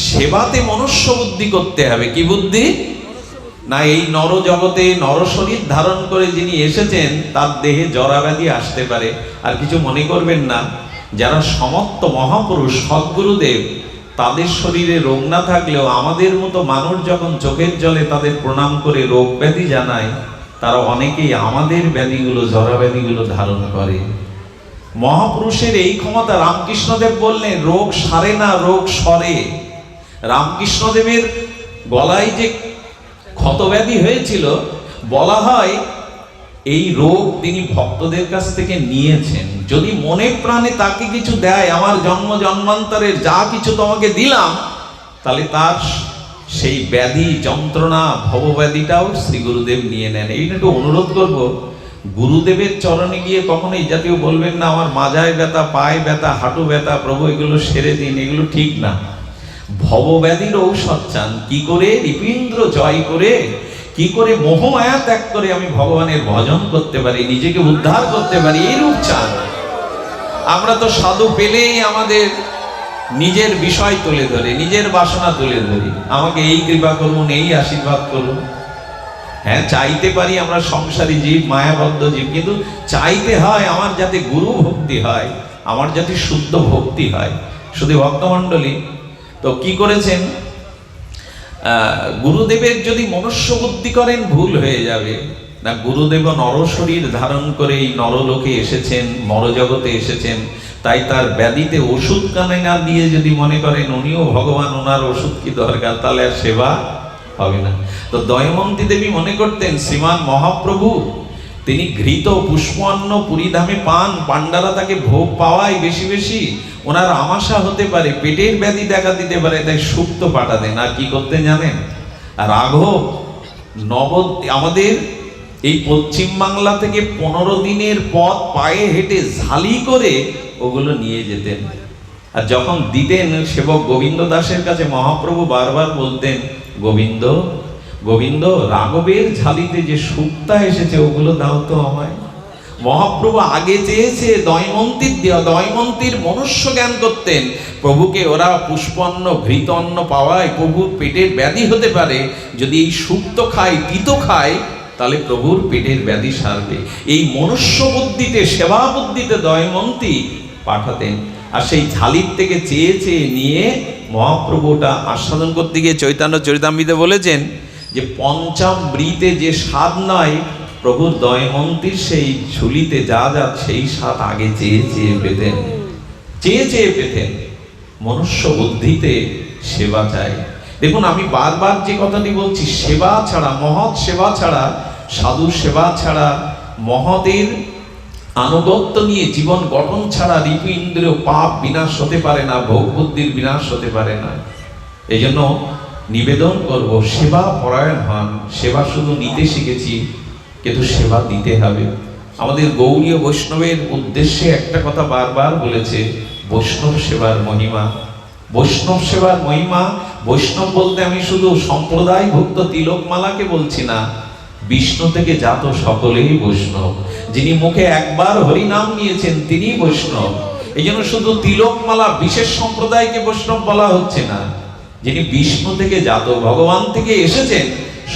সেবাতে মনুষ্য বুদ্ধি করতে হবে। কি বুদ্ধি? না, এই নর জগতে নর শরীর ধারণ করে যিনি এসেছেন তার দেহে জরাব্যাধি আসতে পারে। আর কিছু মনে করবেন না, যারা সমর্থ মহাপুরুষ সদ্গুরুদেব, তাদের শরীরে রোগ না থাকলেও আমাদের মতো মানুষ যখন চোখের জলে তাদের প্রণাম করে রোগ ব্যাধি জানায়, তারা অনেকেই আমাদের ব্যাধিগুলো, জরাব্যাধিগুলো ধারণ করে। মহাপুরুষের এই ক্ষমতা। রামকৃষ্ণদেব বললেন রোগ সারে না, রোগ সরে। রামকৃষ্ণদেবের গলায় যে ক্ষতব্যাধি হয়েছিল, বলা হয় এই রোগ তিনি ভক্তদের কাছ থেকে নিয়েছেন। যদি মনে প্রাণে তাকে কিছু দেয়, আমার জন্ম জন্মান্তরের যা কিছু তোমাকে দিলাম, তাহলে তার সেই ব্যাধি, যন্ত্রণা, ভবব্যাধিটাও শ্রী গুরুদেব নিয়ে নেন। এইটা একটু অনুরোধ করব, গুরুদেবের চরণে গিয়ে কখনো এই জাতীয় বলবেন না আমার মাজায় ব্যথা, পায়ে ব্যথা, হাঁটু ব্যথা, প্রভু এগুলো সেরে দিন, এগুলো ঠিক না। ভবব্যাধির ঔষধ চান, কি করে হৃদীন্দ্র জয় করে, কি করে মোহমায়া ত্যাগ করে আমি ভগবানের ভজন করতে পারি, নিজেকে উদ্ধার করতে পারি, এই রূপ চান। আমরা তো সাধু পেলেই আমাদের নিজের বিষয় তুলে ধরে, নিজের বাসনা তুলে ধরি, আমাকে এই কৃপা করুন, এই আশীর্বাদ করুন। হ্যাঁ, চাইতে পারি, আমরা সংসারী জীব, মায়াবদ্ধ জীব, কিন্তু চাইতে হয় আমার যাতে গুরু ভক্তি হয়, আমার যাতে শুদ্ধ ভক্তি হয়। শুধু ভক্তমণ্ডলী তো কি করেছেন, গুরুদেবের যদি মনুষ্য বুদ্ধি করেন ভুল হয়ে যাবে না। গুরুদেব নর শরীর ধারণ করে এই নরলোকে এসেছেন, মরজগতে এসেছেন, তাই তার ব্যাধিতে ওষুধ কানে না দিয়ে যদি মনে করেন উনিও ভগবান, ওনার ওষুধ কি দরকার, তাহলে আর সেবা হবে না। তো দয়মন্তী দেবী মনে করতেন শ্রীমান মহাপ্রভু তিনি ঘৃত পুষ্পান্ন পুরীধামে পান, পাণ্ডারা তাকে ভোগ পাওয়ায় বেশি বেশি, ওনার আমাশা হতে পারে, পেটের ব্যাধি দেখা দিতে পারে, তাই সুক্ত পাঠাতেন। আর কি করতেন জানেন? রাঘব আমাদের এই পশ্চিম বাংলা থেকে 15 দিনের পথ পায়ে হেঁটে ঝালি করে ওগুলো নিয়ে যেতেন। আর যখন দিতেন সেবক গোবিন্দ দাসের কাছে, মহাপ্রভু বারবার বলতেন গোবিন্দ গোবিন্দ, রাঘবের ঝালিতে যে সুক্তা এসেছে ওগুলো দাও তো আমায়। মহাপ্রভু আগে চেয়েছে দয়মন্তীর দেওয়া, দয়মন্তীর মনুষ্য জ্ঞান করতেন। প্রভুকে ওরা পুষ্পন্ন ঘৃত অন্ন পাওয়ায় প্রভুর পেটের ব্যাধি হতে পারে, যদি এই সুক্ত খায়, তিতো খায়, তাহলে প্রভুর পেটের ব্যাধি সারবে। এই মনুষ্য বুদ্ধিতে, সেবা বুদ্ধিতে দয়মন্তী পাঠাতেন। আর সেই ঝালির থেকে চেয়ে চেয়ে নিয়ে মহাপ্রভুটা আস্বাদন করতে গিয়ে চৈতন্য চরিতামৃতে বলেছেন যে পঞ্চামৃতে যে স্বাদ নয়, প্রভুর দয়মন্তীর সেই ঝুলিতে যা যা সেই স্বাদ আগে চেয়ে চেয়ে পেতেন, চেয়ে চেয়ে পেতেন। মনুষ্য বুদ্ধিতে সেবা চাই। দেখুন, আমি বারবার যে কথাটি বলছি, সেবা ছাড়া, মহৎ সেবা ছাড়া, সাধু সেবা ছাড়া, মহতের আনুগত্য নিয়ে জীবন গঠন ছাড়া রিপু ইন্দ্রিয় পাপ বিনাশ হতে পারে না, ভোগ বুদ্ধির বিনাশ হতে পারে না। এই জন্য নিবেদন করব, সেবা পরায়ণ হন। সেবা শুধু নিতে শিখেছি, কিন্তু সেবা দিতে হবে। আমাদের গৌড়ীয় বৈষ্ণবের উদ্দেশ্যে একটা কথা বারবার বলেছে, বৈষ্ণব সেবার মহিমা। বৈষ্ণব সেবার মহিমা, বৈষ্ণব বলতে আমি শুধু সম্প্রদায়ভুক্ত তিলকমালাকে বলছি না, বিষ্ণু থেকে জাত সকলেই বৈষ্ণব। যিনি মুখে একবার হরিনাম নিয়েছেন তিনি বৈষ্ণব। এই জন্য শুধু তিলকমালা বিশেষ সম্প্রদায়কে বৈষ্ণব বলা হচ্ছে না, যিনি বিষ্ণু থেকে জাত, ভগবান থেকে এসেছেন,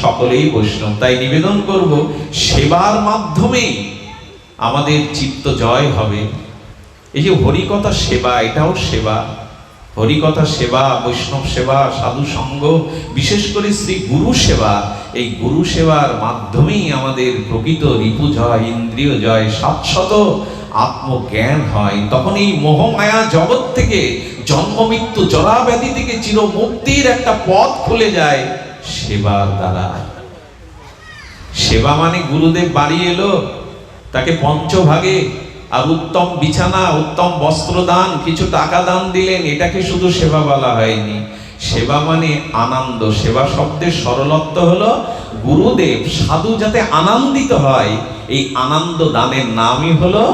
সকলেই বৈষ্ণব। তাই নিবেদন করব, সেবার মাধ্যমেই আমাদের চিত্ত জয় হবে। এই যে হরিকথা সেবা, এটাও সেবা। হরিকথা সেবা, বৈষ্ণব সেবা, সাধু সঙ্গ, বিশেষ করে শ্রী গুরু সেবা, এই গুরু সেবার মাধ্যমেই আমাদের প্রকৃত রিপু জয়, ইন্দ্রিয় জয়, শাশ্বত আত্মজ্ঞান হয়। তখন এই মোহমায়া জগৎ থেকে, জন্ম মৃত্যু জরা ব্যাধি থেকে চির মুক্তির একটা পথ খুলে যায় সেবার দ্বারা। সেবা মানে গুরুদেব বাড়ি এলো, তাকে পঞ্চভাগে আর উত্তম বিছানা, উত্তম বস্ত্র দান, কিছু টাকা দান দিলেন, এটাকে শুধু সেবা বলা হয়নি। সেবা মানে আনন্দ। সেবা শব্দের সরলত্ব হলো গুরুদেব সাধু যাতে আনন্দিত হয়, এই আনন্দ দানের নামই হলো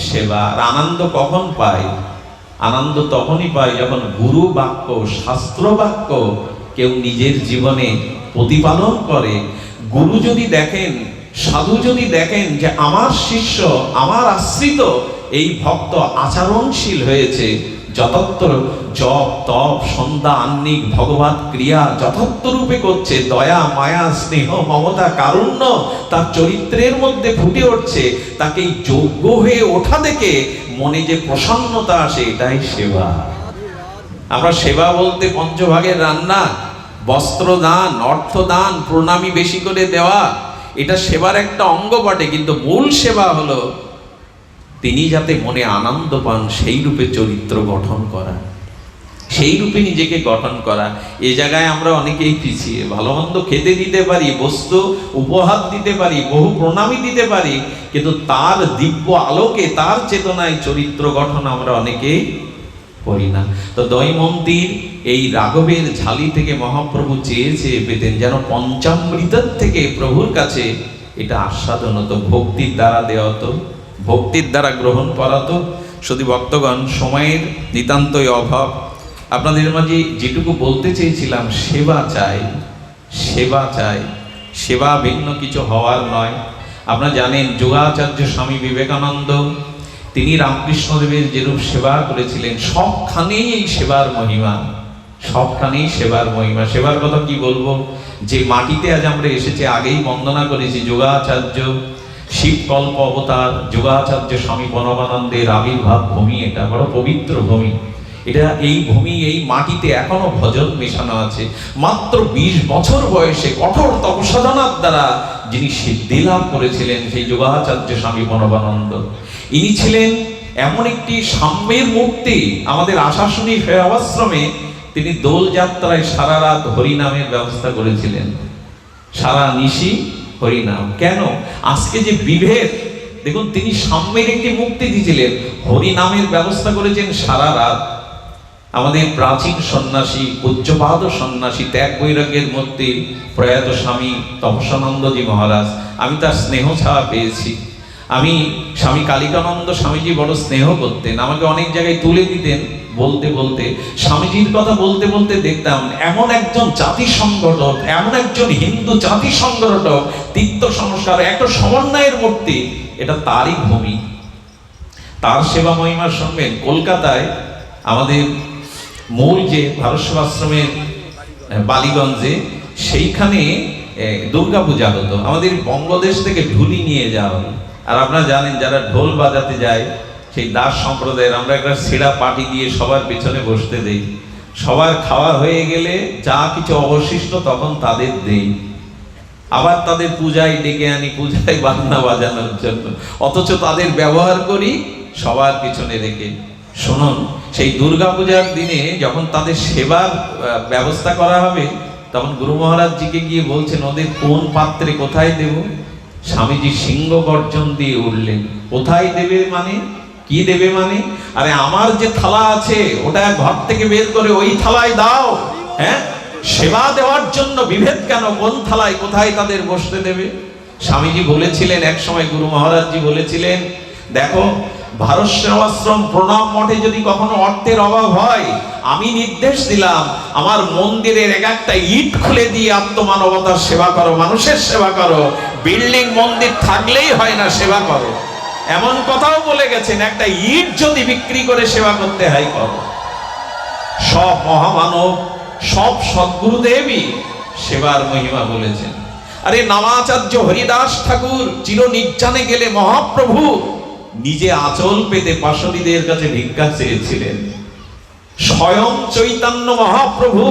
সেবা। আর আনন্দ কখন পায়? আনন্দ তখনই পায় যখন গুরু বাক্য, শাস্ত্র বাক্য কেউ নিজের জীবনে প্রতিপালন করে। গুরু যদি দেখেন, সাধু যদি দেখেন যে আমার শিষ্য, আমার আশ্রিত এই ভক্ত আচরণশীল হয়েছে, যথার্থ জপ তপ সন্ধ্যা আহ্নিক ভগবত ক্রিয়া যথার্থ রূপে করছে, দয়া মায়া স্নেহ মমতা কারুণ্য তার চরিত্রের মধ্যে ফুটে উঠছে, তাকে যোগ্য হয়ে ওঠা দেখে মনে যে প্রসন্নতা আসে, এটাই সেবা। আমরা সেবা বলতে পঞ্চভাগের রান্না, বস্ত্র দান, অর্থ দান, প্রণামী বেশি করে দেওয়া, এটা সেবার একটা অঙ্গ বটে, কিন্তু মূল সেবা হলো তিনি যাতে মনে আনন্দ পান সেই রূপে চরিত্র গঠন করা, সেই রূপে নিজেকে গঠন করা। এ জায়গায় আমরা অনেকেই পিছিয়ে। ভালো মন্দ খেতে দিতে পারি, বস্তু উপহার দিতে পারি, বহু প্রণামী দিতে পারি, কিন্তু তার দিব্য আলোকে, তার চেতনায় চরিত্র গঠন আমরা অনেকেই করি না। তো দৈমন্তীর এই রাঘবের ঝালি থেকে মহাপ্রভু চেয়েছে পেতেন যেন পঞ্চামৃতের থেকে প্রভুর কাছে এটা আস্বাদন হতো, ভক্তির দ্বারা দেওয়া হতো, ভক্তির দ্বারা গ্রহণ করা হতো। শুধু ভক্তগণ, সময়ের নিতান্তই অভাব, আপনাদের মাঝে যেটুকু বলতে চেয়েছিলাম, সেবা চাই, সেবা চাই, সেবা ভিন্ন কিছু হওয়ার নয়। আপনারা জানেন যোগাচার্য স্বামী বিবেকানন্দ তিনি রামকৃষ্ণদেবের যেরূপ সেবা করেছিলেন, সবখানেই এই সেবার মহিমা, সবখানেই সেবার মহিমা। সেবার কথা কি বলবো, যে মাটিতে আজ আমরা এসেছি, আগেই বন্দনা করেছি যোগাচার্য শিবকল্প অবতার, যোগাচার্য স্বামী প্রণবানন্দের আবির্ভাব ভূমি, এটা বড় পবিত্র ভূমি। এটা এই ভূমি, এই মাটিতে এখনো ভজন মেশানো আছে। মাত্র 20 বছর বয়সে কঠোর তপসাধনার দ্বারা যিনি সিদ্ধি লাভ করেছিলেন, সেই যোগাচার্য স্বামী প্রণবানন্দ, ইনি ছিলেন এমন একটি সাম্যের মূর্তি। আমাদের আশাশুনি আশ্রমে তিনি দোল যাত্রায় সারা রাত হরিনামের ব্যবস্থা করেছিলেন, সারা নিশি হরিনাম। কেন? আজকে যে বিভেদ, দেখুন তিনি সাম্যের একটি মুক্তি দিয়েছিলেন, হরিনামের ব্যবস্থা করেছেন সারা রাত। আমাদের প্রাচীন সন্ন্যাসী, পূজ্যপাদ সন্ন্যাসী, ত্যাগ বৈরাগ্যের মধ্যে প্রয়াত স্বামী তপসানন্দজি মহারাজ, আমি তার স্নেহ ছাড়া পেয়েছি। আমি স্বামী কালিকানন্দ স্বামীজি বড় স্নেহ করতেন, আমাকে অনেক জায়গায় তুলে দিতেন। বলতে বলতে, স্বামীজির কথা বলতে বলতে দেখতাম এমন একজন জাতি সংগঠক, এমন একজন হিন্দু জাতি সংগঠক, তীর্থ সংস্কার, একটা সমন্বয়ের মূর্তি, এটা তারই ভূমি। তার সেবা মহিমা শুনবেন। কলকাতায় আমাদের মূল যে ভারত সেবাশ্রমের বালিগঞ্জে, সেইখানে দুর্গাপূজা হতো। আমাদের বঙ্গদেশ থেকে ঢুলি নিয়ে যাওয়া হতো। আর আপনারা জানেন যারা ঢোল বাজাতে যায়, সেই দাস সম্প্রদায়ের, আমরা একটা ছেঁড়া পাটি দিয়ে সবার পেছনে বসতে দেই। সবার খাওয়া হয়ে গেলে যা কিছু অবশিষ্ট তখন তাদের দেই, আবার তাদের পূজায় ডেকে আনি, পূজায় বাজনা বাজানোর জন্য, অথচ তাদের ব্যবহার করি সবার পিছনে রেখে। শুনুন, সেই দুর্গাপূজার দিনে যখন তাদের সেবার ব্যবস্থা করা হবে, তখন গুরু মহারাজজিকে গিয়ে বলছেন ওদের কোন পাত্রে কোথায় দেব। স্বামীজি সিংহ গর্জন দিয়ে উঠলেন, কোথায় দেবে মানে, কি দেবে মানে, আরে আমার যে থালা আছে ওটা ঘর থেকে বের করে ওই থালায় দাও। হ্যাঁ, সেবা দেওয়ার জন্য বিভেদ কেন, কোন থালায় কোথায় তাদের বসতে দেবে। স্বামীজি বলেছিলেন, এক সময় গুরু মহারাজজি বলেছিলেন, দেখো ভারত সেবাশ্রম প্রণাম মঠে যদি কখনো অর্থের অভাব হয়, আমি নির্দেশ দিলাম আমার মন্দিরের এক একটা ইট খুলে দিয়ে আত্মমানবতার সেবা করো, মানুষের সেবা করো। বিল্ডিং মন্দির থাকলেই হয় না, সেবা করো। এমন কথাও বলে গেছেন, একটা ইট যদি বিক্রি করে সেবা করতে হয় করো। সব মহামানব, সব সদ্গুরুদেবই সেবার মহিমা বলেছেন। আরে নামাচার্য হরিদাস ঠাকুর চির নির্জানে গেলে মহাপ্রভু নিজে আঁচল পেতে পাশরীদের কাছে ভিক্ষা চেয়েছিলেন। স্বয়ং চৈতন্য মহাপ্রভু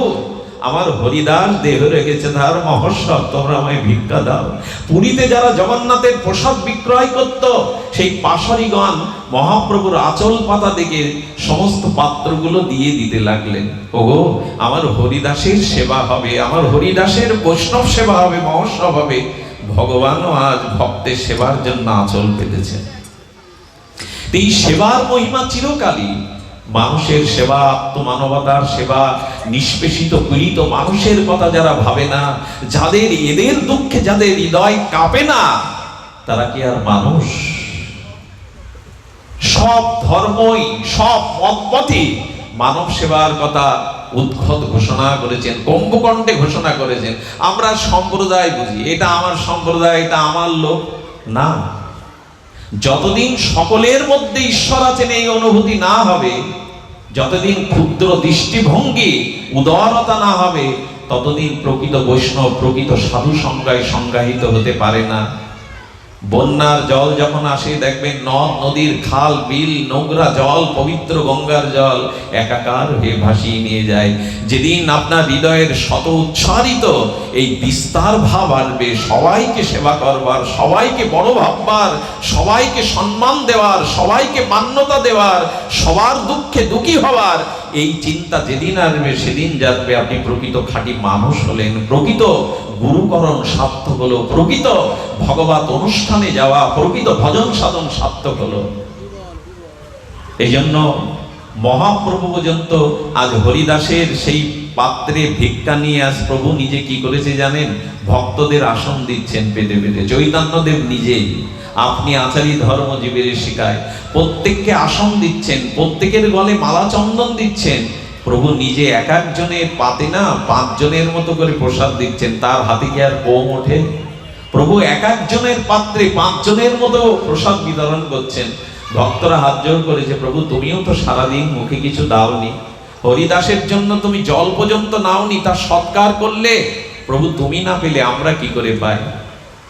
আমার হরিদাস দেহ রেখেছে তার মহোৎসব, তোমরা আমায় ভিক্ষা দাও। পুরীতে যারা জগন্নাথের প্রসাদ বিক্রয় করত, সেই পাশরীগণ মহাপ্রভুর আঁচল পাতা দেখে সমস্ত পাত্রগুলো দিয়ে দিতে লাগলেন। ওগো, আমার হরিদাসের সেবা হবে, আমার হরিদাসের বৈষ্ণব সেবা হবে, মহোৎসব হবে। ভগবানও আজ ভক্তের সেবার জন্য আঁচল পেতেছেন। এই সেবার মহিমা চিরকালই। মানুষের সেবা, আত্মমানবতার সেবা, নিষ্পেষিত পীড়িত মানুষের কথা যারা ভাবে না, যাদের এদের দুঃখে যাদের হৃদয় কাঁপে না, তারা কি আর মানুষ? সব ধর্মই, সব মতপথই মানব সেবার কথা উদ্ভট ঘোষণা করেছেন, কুম্ভকণ্ঠে ঘোষণা করেছেন। আমরা সম্প্রদায় বুঝি, এটা আমার সম্প্রদায়, এটা আমার লোক না। যতদিন সকলের মধ্যে ঈশ্বর আছেন এই অনুভূতি না হবে, যতদিন ক্ষুদ্র দৃষ্টিভঙ্গি, উদারতা না হবে, ততদিন প্রকৃত বৈষ্ণব, প্রকৃত সাধু সংজ্ঞায় সংজ্ঞায়িত হতে পারে না। বন্যার জল যখন আসে দেখবেন নদ নদীর খাল বিল নোংরা জল পবিত্র গঙ্গার জল একাকার হয়ে ভাসিয়ে নিয়ে যায়। যেদিন আপনার হৃদয়ের শত উচ্চারিত এই বিস্তার ভাব আসবে, সবাইকে সেবা করবার, সবাইকে বড় ভাববার, সবাইকে সম্মান দেওয়ার, সবাইকে মান্যতা দেওয়ার, সবার দুঃখে দুঃখী হওয়ার এই চিন্তা যেদিন আসবে, সেদিন জানবে আপনি প্রকৃত খাঁটি মানুষ হলেন, প্রকৃত গুরুকরণ সার্থক হলো, প্রকৃত ভগবত অনুষ্ঠানে যাওয়া, প্রকৃত ভজন সাধন সার্থক হলো। এই জন্য মহাপ্রভু পর্যন্ত আজ হরিদাসের সেই পাত্রে ভিক্ষা নিয়ে আজ প্রভু নিজে কি করেছে জানেন? ভক্তদের আসন দিচ্ছেন পেতে পেতে। চৈতন্যদেব নিজেই, আপনি আচারী ধর্মজীবের শিখায় প্রত্যেককে আসন দিচ্ছেন, প্রত্যেকের গলে মালা চন্দন দিচ্ছেন। প্রভু নিজে এক একজনের পাতে না 5 জনের মতো করে প্রসাদ দিচ্ছেন। তার হাতে কি আর কম ওঠে? প্রভু এক একজনের পাত্রে 5 জনের মতো প্রসাদ বিতরণ করছেন। ভক্তরা হাত জোড় করেছে, প্রভু তুমিও তো সারাদিন মুখে কিছু দাওনি, হরিদাসের জন্য তুমি জল পর্যন্ত নাওনি, তার সৎকার করলে। প্রভু তুমি না পেলে আমরা কি করে পাই?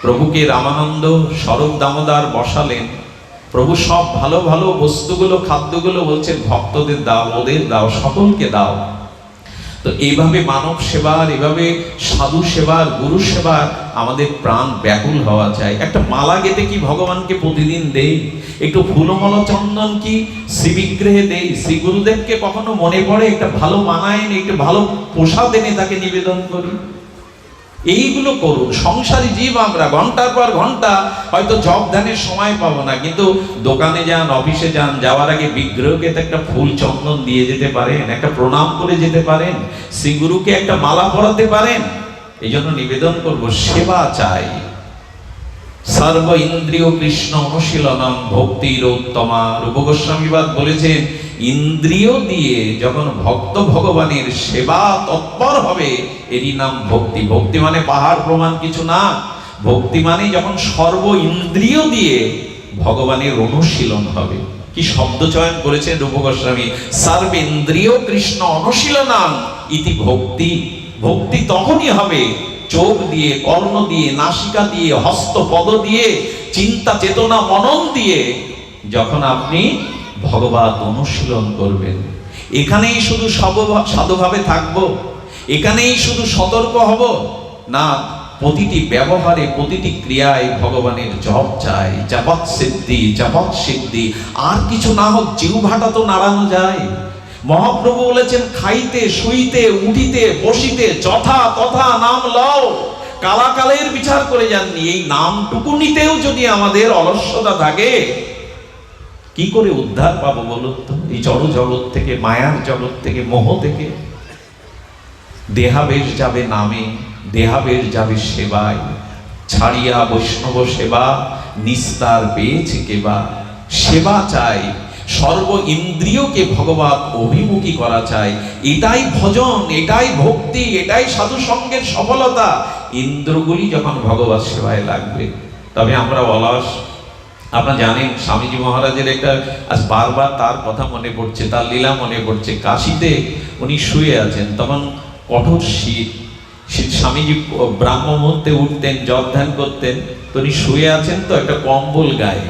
প্রভুকে রামানন্দ স্বরূপ দামোদর বসালেন। প্রভু সব ভালো ভালো বস্তুগুলো, খাদ্যগুলো বলছেন ভক্তদের দাও, ওদের দাও, সকলকে দাও। তো এইভাবে মানব সেবার, এভাবে সাধু সেবার, গুরু সেবার আমাদের প্রাণ ব্যাকুল হওয়া চাই। একটা মালা গেঁথে কি ভগবানকে প্রতিদিন দেই? একটু ফুলমালা চন্দন কি শ্রীবিগ্রহে দেই? শ্রী গুরুদেবকে কখনো মনে পড়ে একটা ভালো মালা এনে, একটু ভালো প্রসাদ এনে তাকে নিবেদন করি? এইগুলো করুন। সংসারী জীব আমরা, ঘন্টার পর ঘন্টা হয়তো জপ ধ্যানের সময় পাবো না, কিন্তু দোকানে যান, অফিসে যান, যাওয়ার আগে বিগ্রহকে তো একটা ফুল চন্দন দিয়ে যেতে পারেন, একটা প্রণাম করে যেতে পারেন, শ্রীগুরুকে একটা মালা পরাতে পারেন। এই জন্য নিবেদন করবো, সেবা চাই। সর্ব ইন্দ্রিয় কৃষ্ণ অনুশীলনম ভক্তির উত্তমা। রূপ গোস্বামীবাদ বলেছেন, ইন্দ্রিয় দিয়ে যখন ভক্ত ভগবানের সেবা তৎপর হবে, এরই নাম ভক্তি। ভক্তি মানে পাহাড় প্রমাণ কিছু না। ভক্তি মানে যখন সর্ব ইন্দ্রিয় দিয়ে ভগবানের অনুশীলন হবে। কি শব্দ চয়ন করেছেন রূপ গোস্বামী, সর্বেন্দ্রিয় কৃষ্ণ অনুশীলনম ইতি ভক্তি। ভক্তি তখনই হবে চোখ দিয়ে, কর্ণ দিয়ে, নাসিকা দিয়ে, হস্ত পদ দিয়ে, চিন্তা চেতনা মনন দিয়ে, যখন আপনি ভগবত অনুশীলন করবেন। এখানেই শুধু সাধুভাবে থাকবো, এখানেই শুধু সতর্ক হব না, প্রতিটি ব্যবহারে, প্রতিটি ক্রিয়ায় ভগবানের জপ চাই। জপৎ সিদ্ধি, জপৎ সিদ্ধি। আর কিছু না হোক, জিহ্বাটা তো নাড়ানো যায়। মহাপ্রভু বলেছেন, খাইতে শুইতে উঠিতে বসিতে যথা তথা নাম লও। কালাকালের বিচার করে যাননি। এই নামটুকু নিতেও যদি আমাদের অলস্যতা থাকে, কি করে উদ্ধার পাবো বলুন তো? এই জড় জগৎ থেকে, মায়ার জগৎ থেকে, মোহ থেকে। দেহাবেশ যাবে নামে, দেহাবেশ যাবে সেবায়। ছাড়িয়া বৈষ্ণব সেবা নিস্তার পেয়েছে কেবা। সেবা চাই, সর্ব ইন্দ্রিয়কে ভগবত অভিমুখী করা চাই। এটাই ভজন, এটাই ভক্তি, এটাই সাধু সঙ্গের সফলতা। ইন্দ্রগুলি যখন ভগবত সেবায় লাগবে, তবে আমরা অলস। আপনারা জানেন, স্বামীজি মহারাজের একটা আজ বারবার তার কথা মনে পড়ছে, তার লীলা মনে পড়ছে। কাশিতে উনি শুয়ে আছেন, তখন কঠোর শীত। স্বামীজি ব্রাহ্ম মুহূর্তে উঠতেন, জপ ধ্যান করতেন। তো উনি শুয়ে আছেন, তো একটা কম্বল গায়ে।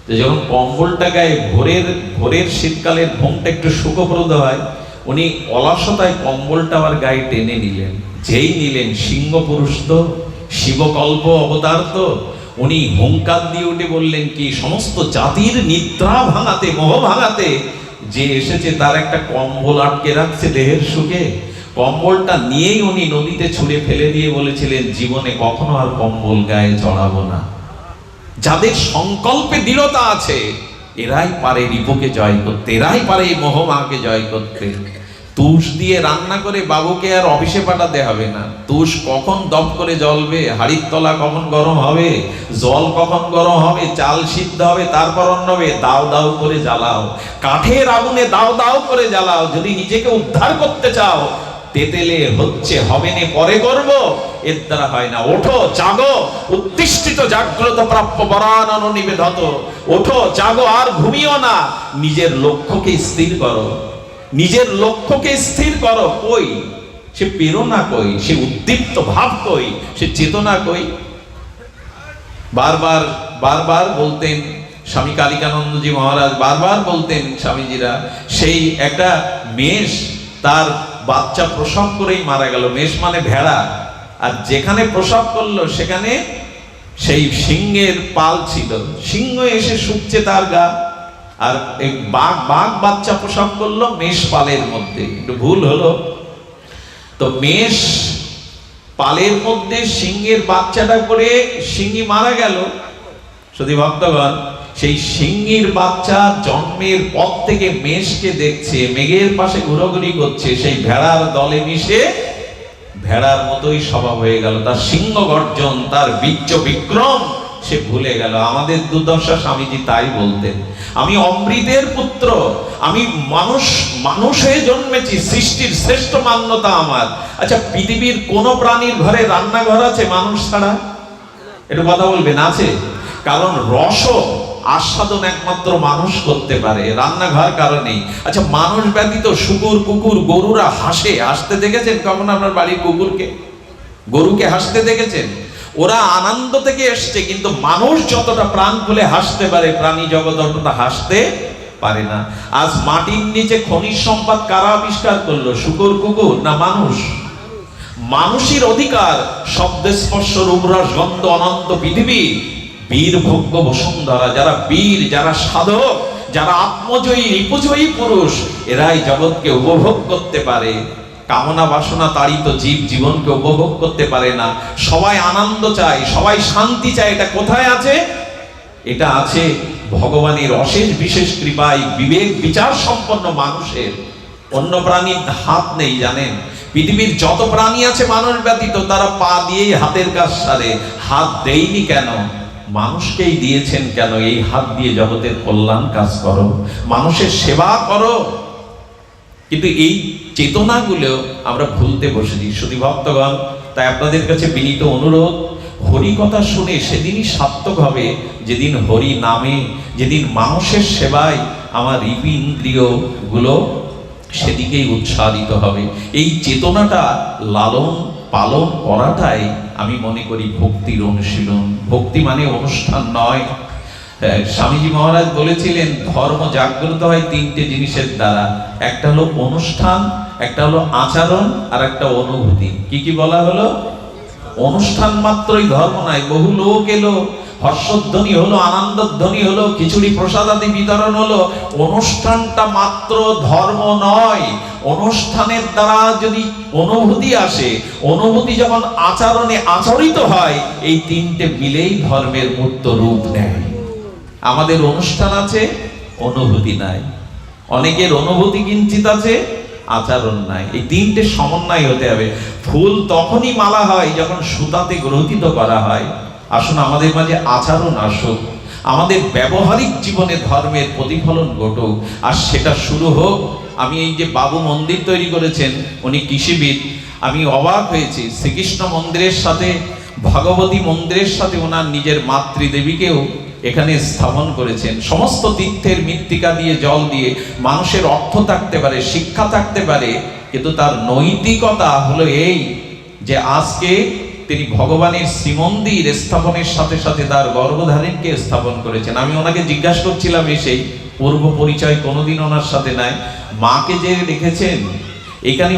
তো যখন কম্বলটা গায়ে ভোরের শীতকালের ঘুমটা একটু সুখপ্রদ হয়, উনি অলসতায় কম্বলটা আবার গায়ে টেনে নিলেন। যেই নিলেন, সিংহ পুরুষ তো, শিবকল্প অবতার তো, উনি হুঙ্কার দিয়ে উঠে বললেন কি, সমস্ত জাতির নিদ্রা ভাঙাতে, মোহ ভাঙাতে যে এসেছে, তার একটা কম্বল আটকে রাখছে দেহের সুখে। কম্বলটা নিয়েই উনি নদীতে ছুঁড়ে ফেলে দিয়ে বলেছিলেন, জীবনে কখনো আর কম্বল গায়ে জড়াবো না। যাদের সংকল্পে দৃঢ়তা আছে, এরাই পারে রিপুকে জয় করতে, এরাই পারে এই মোহমাকে জয় করতে। তুষ দিয়ে রান্না করে বাবুকে আর অফিসে পাঠাতে হবে না। তুষ কখন দপ করে জ্বলবে, হাড়ির তলা কখন গরম হবে, জল কখন গরম হবে, চাল সিদ্ধ হবে, তারপর অন্য হবে, দাও দাও করে জ্বালাও, কাঠের আগুনে দাও দাও করে জ্বালাও। যদি নিজেকে উদ্ধার করতে চাও, তেতেলে হচ্ছে হবে না পরে করব, এর দ্বারা হয় না। ওঠো জাগো, উত্তিষ্ঠিত জাগ্রত প্রাপ্য বরানন নিবেদত। ওঠো জাগো, আর ঘুমিও না, নিজের লক্ষ্যকে স্থির করো, নিজের লক্ষ্যকে স্থির করো। কই সে প্রেরণা, কই সে উদ্দীপ্ত ভাব, কই সে চেতনা, কই? বারবার বারবার বলতেন স্বামী কালিকানন্দজি মহারাজ, বারবার বলতেন স্বামীজিরা, সেই একটা মেষ তার বাচ্চা প্রসব করেই মারা গেল। মেষ মানে ভেড়া, আর যেখানে প্রসব করলো সেখানে সেই সিংহের পাল ছিল, সিংহ এসে শুকছে তার গা। আর এই বাঘ বাচ্চা প্রসব করলো মেষ পালের মধ্যে, একটু ভুল হলো। তো মেষ পালের মধ্যে সিংহের বাচ্চাটা করে সিংহী মারা গেল। শুধু ভক্তগণ, সেই সিংহীর বাচ্চা জন্মের পর থেকে মেষকে দেখছে, মেঘের পাশে ঘোরাঘুরি করছে, সেই ভেড়ার দলে মিশে ভেড়ার মতোই স্বভাব হয়ে গেল। তার সিংহ গর্জন, তার বীর্য বিক্রম সে ভুলে গেল। আমাদের দুর্দশা স্বামীজি তাই বলতেন, আমি অমৃতের পুত্র, আমি মানুষ হয়ে জন্মেছি, সৃষ্টির শ্রেষ্ঠ মান্যতা আমার। আচ্ছা, পৃথিবীর কোন প্রাণীর ঘরে রান্নাঘর আছে মানুষ ছাড়া? একটু কথা বলবেন, আছে? কারণ রস আস্বাদন একমাত্র মানুষ করতে পারে, রান্নাঘর কারণেই। আচ্ছা, মানুষ ব্যতীত শুকুর কুকুর গরুরা হাসতে দেখেছেন কখন আপনার বাড়ির কুকুরকে, গরুকে হাসতে দেখেছেন? ওরা আনন্দ থেকে এসছে, কিন্তু মানুষ যতটা প্রাণ খুলে হাসতে পারে, প্রাণী জগৎ অতটা হাসতে পারে না। আজ মাটির নিচে খনিজ সম্পদ কারা আবিষ্কার করলো, শুকুর কুকুর না মানুষ? মানুষের অধিকার, শব্দ স্পর্শ রূপরস গন্ধ অনন্ত পৃথিবী, বীর ভোগ্য বসুন্ধরা। যারা বীর, যারা সাধক, যারা আত্মজয়ী রিপুজয়ী পুরুষ, এরাই জগৎকে উপভোগ করতে পারে। কামনা বাসনা তাড়িত জীব জীবনকে উপভোগ করতে পারে না। সবাই আনন্দ চায়, সবাই শান্তি চায়। এটা কোথায় আছে? এটা আছে ভগবানের অশেষ বিশেষ কৃপায় বিবেক বিচার সম্পন্ন মানুষের। অন্য প্রাণীর হাত নেই, জানেন? পৃথিবীর যত প্রাণী আছে মানুষ ব্যতীত, তারা পা দিয়েই হাতের কাজ সারে। হাত দেয়নি কেন? মানুষকেই দিয়েছেন কেন? এই হাত দিয়ে জগতের কল্যাণ কাজ করো, মানুষের সেবা করো। কিন্তু এই চেতনাগুলো আমরা ভুলতে বসেছি শুধু ভক্তগণ। তাই আপনাদের কাছে বিনীত অনুরোধ, হরি কথা শুনে সেদিনই সার্থক হবে যেদিন হরি নামে, যেদিন মানুষের সেবায় আমার রিপি ইন্দ্রিয় গুলো সেদিকেই উৎসাহিত হবে। এই চেতনাটা লালন পালন করাটাই আমি মনে করি ভক্তির অনুশীলন। ভক্তি মানে অনুষ্ঠান নয়। স্বামীজি মহারাজ বলেছিলেন, ধর্ম জাগ্রত হয় তিনটে জিনিসের দ্বারা, একটা হলো অনুষ্ঠান, একটা হলো আচরণ, আর একটা অনুভূতি। কি কি বলা হলো? অনুষ্ঠান মাত্রই ধর্ম নয়। বহু লোক এলো, হর্ষধ্বনি হলো, আনন্দধ্বনি হলো, খিচুড়ি প্রসাদ আদি বিতরণ হলো, অনুষ্ঠানটা মাত্র ধর্ম নয়। অনুষ্ঠানের দ্বারা যদি অনুভূতি আসে, অনুভূতি যখন আচরণে আচরিত হয়, এই তিনটে মিলেই ধর্মের মূর্ত রূপ নেয়। আমাদের অনুষ্ঠান আছে, অনুভূতি নাই। অনেকের অনুভূতি কিঞ্চিত আছে, আচরণ নাই। এই তিনটে সমন্বয় হতে হবে। ফুল তখনই মালা হয় যখন সুতাতে গ্রথিত করা হয়। আসুন আমাদের মাঝে আচরণ আসুক, আমাদের ব্যবহারিক জীবনে ধর্মের প্রতিফলন ঘটুক, আর সেটা শুরু হোক। আমি এই যে বাবু মন্দির তৈরি করেছেন, উনি কৃষিবিদ, আমি অবাক হয়েছি। শ্রীকৃষ্ণ মন্দিরের সাথে, ভগবতী মন্দিরের সাথে ওনার নিজের মাতৃদেবীকেও এখানে স্থাপন করেছেন। সমস্ত তীর্থের মৃত্তিকা দিয়ে, জল দিয়ে মানুষের অর্থ থাকতে পারে, শিক্ষা থাকতে পারে, কিন্তু তার নৈতিকতা হলো এই যে আজকে তিনি ভগবানের শ্রীমন্দির স্থাপনের সাথে সাথে তার গর্ভধারিণকে স্থাপন করেছেন। আমি ওনাকে জিজ্ঞাসা করছিলাম, এসেই পূর্ব পরিচয় কোনোদিন ওনার সাথে নাই, মাকে যে রেখেছেন এখানে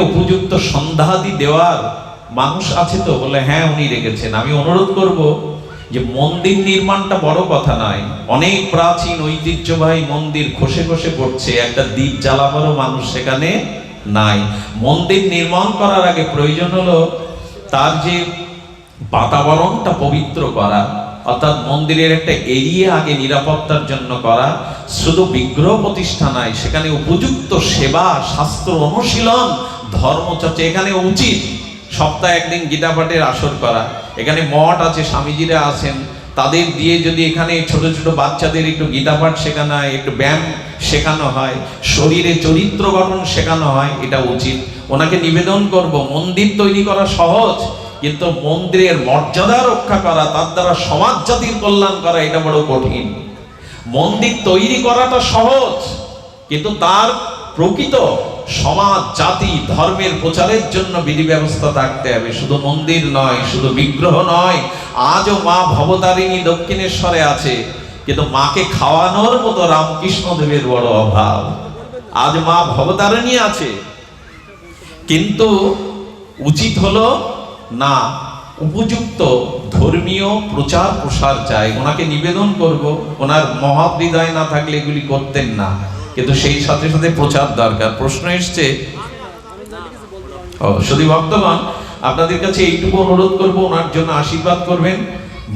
উপযুক্ত সন্ধ্যাদি দেওয়ার মানুষ আছে তো? বলে হ্যাঁ, উনি রেখেছেন। আমি অনুরোধ করব যে মন্দির নির্মাণটা বড় কথা নয়, অনেক প্রাচীন ঐতিহ্যবাহী মন্দির খসে খসে পড়ছে, একটা দ্বীপ জ্বালাবারও মানুষ সেখানে নাই। মন্দির নির্মাণ করার আগে প্রয়োজন হলো তার যে বাতাবরণটা পবিত্র করা, অর্থাৎ মন্দিরের একটা এরিয়া আগে নিরাপত্তার জন্য করা। শুধু বিগ্রহ প্রতিষ্ঠা নাই, সেখানে উপযুক্ত সেবা, শাস্ত্র অনুশীলন, ধর্মচর্চা এখানে উচিত। সপ্তাহে একদিন গীতা পাঠের আসর করা, এখানে মঠ আছে, স্বামীজিরা আছেন, তাদের দিয়ে যদি এখানে ছোট ছোট বাচ্চাদের একটু গীতা পাঠ শেখানো হয়, একটু ব্যায়াম শেখানো হয়, শরীরে চরিত্র গঠন শেখানো হয়, এটা উচিত। ওনাকে নিবেদন করব, মন্দির তৈরি করা সহজ, কিন্তু মন্দিরের মর্যাদা রক্ষা করা, তার দ্বারা সমাজ জাতির কল্যাণ করা, এটা বড় কঠিন। মন্দির তৈরি করাটা সহজ, কিন্তু তার প্রকৃত সমাজ জাতি ধর্মের প্রচারের জন্য বিধি ব্যবস্থা থাকতে হবে। শুধু মন্দির নয়, শুধু বিগ্রহ নয়। আজও মা ভবতারিণী দক্ষিণেশ্বরে আছে, কিন্তু মাকে খাওয়ানোর মতো রামকৃষ্ণ দেবের বড় অভাব। আজ মা ভবতারিণী আছে, কিন্তু উচিত হলো না, উপযুক্ত ধর্মীয় প্রচার প্রসার চাই। ওনাকে নিবেদন করব, ওনার মহৎ হৃদয় না থাকলে এগুলি করতেন না, কিন্তু সেই সাথে সাথে প্রচার দরকার। প্রশ্ন এসছে, শুধু ভক্তগণ, আপনাদের কাছে এইটুকু অনুরোধ করব, ওনার জন্য আশীর্বাদ করবেন।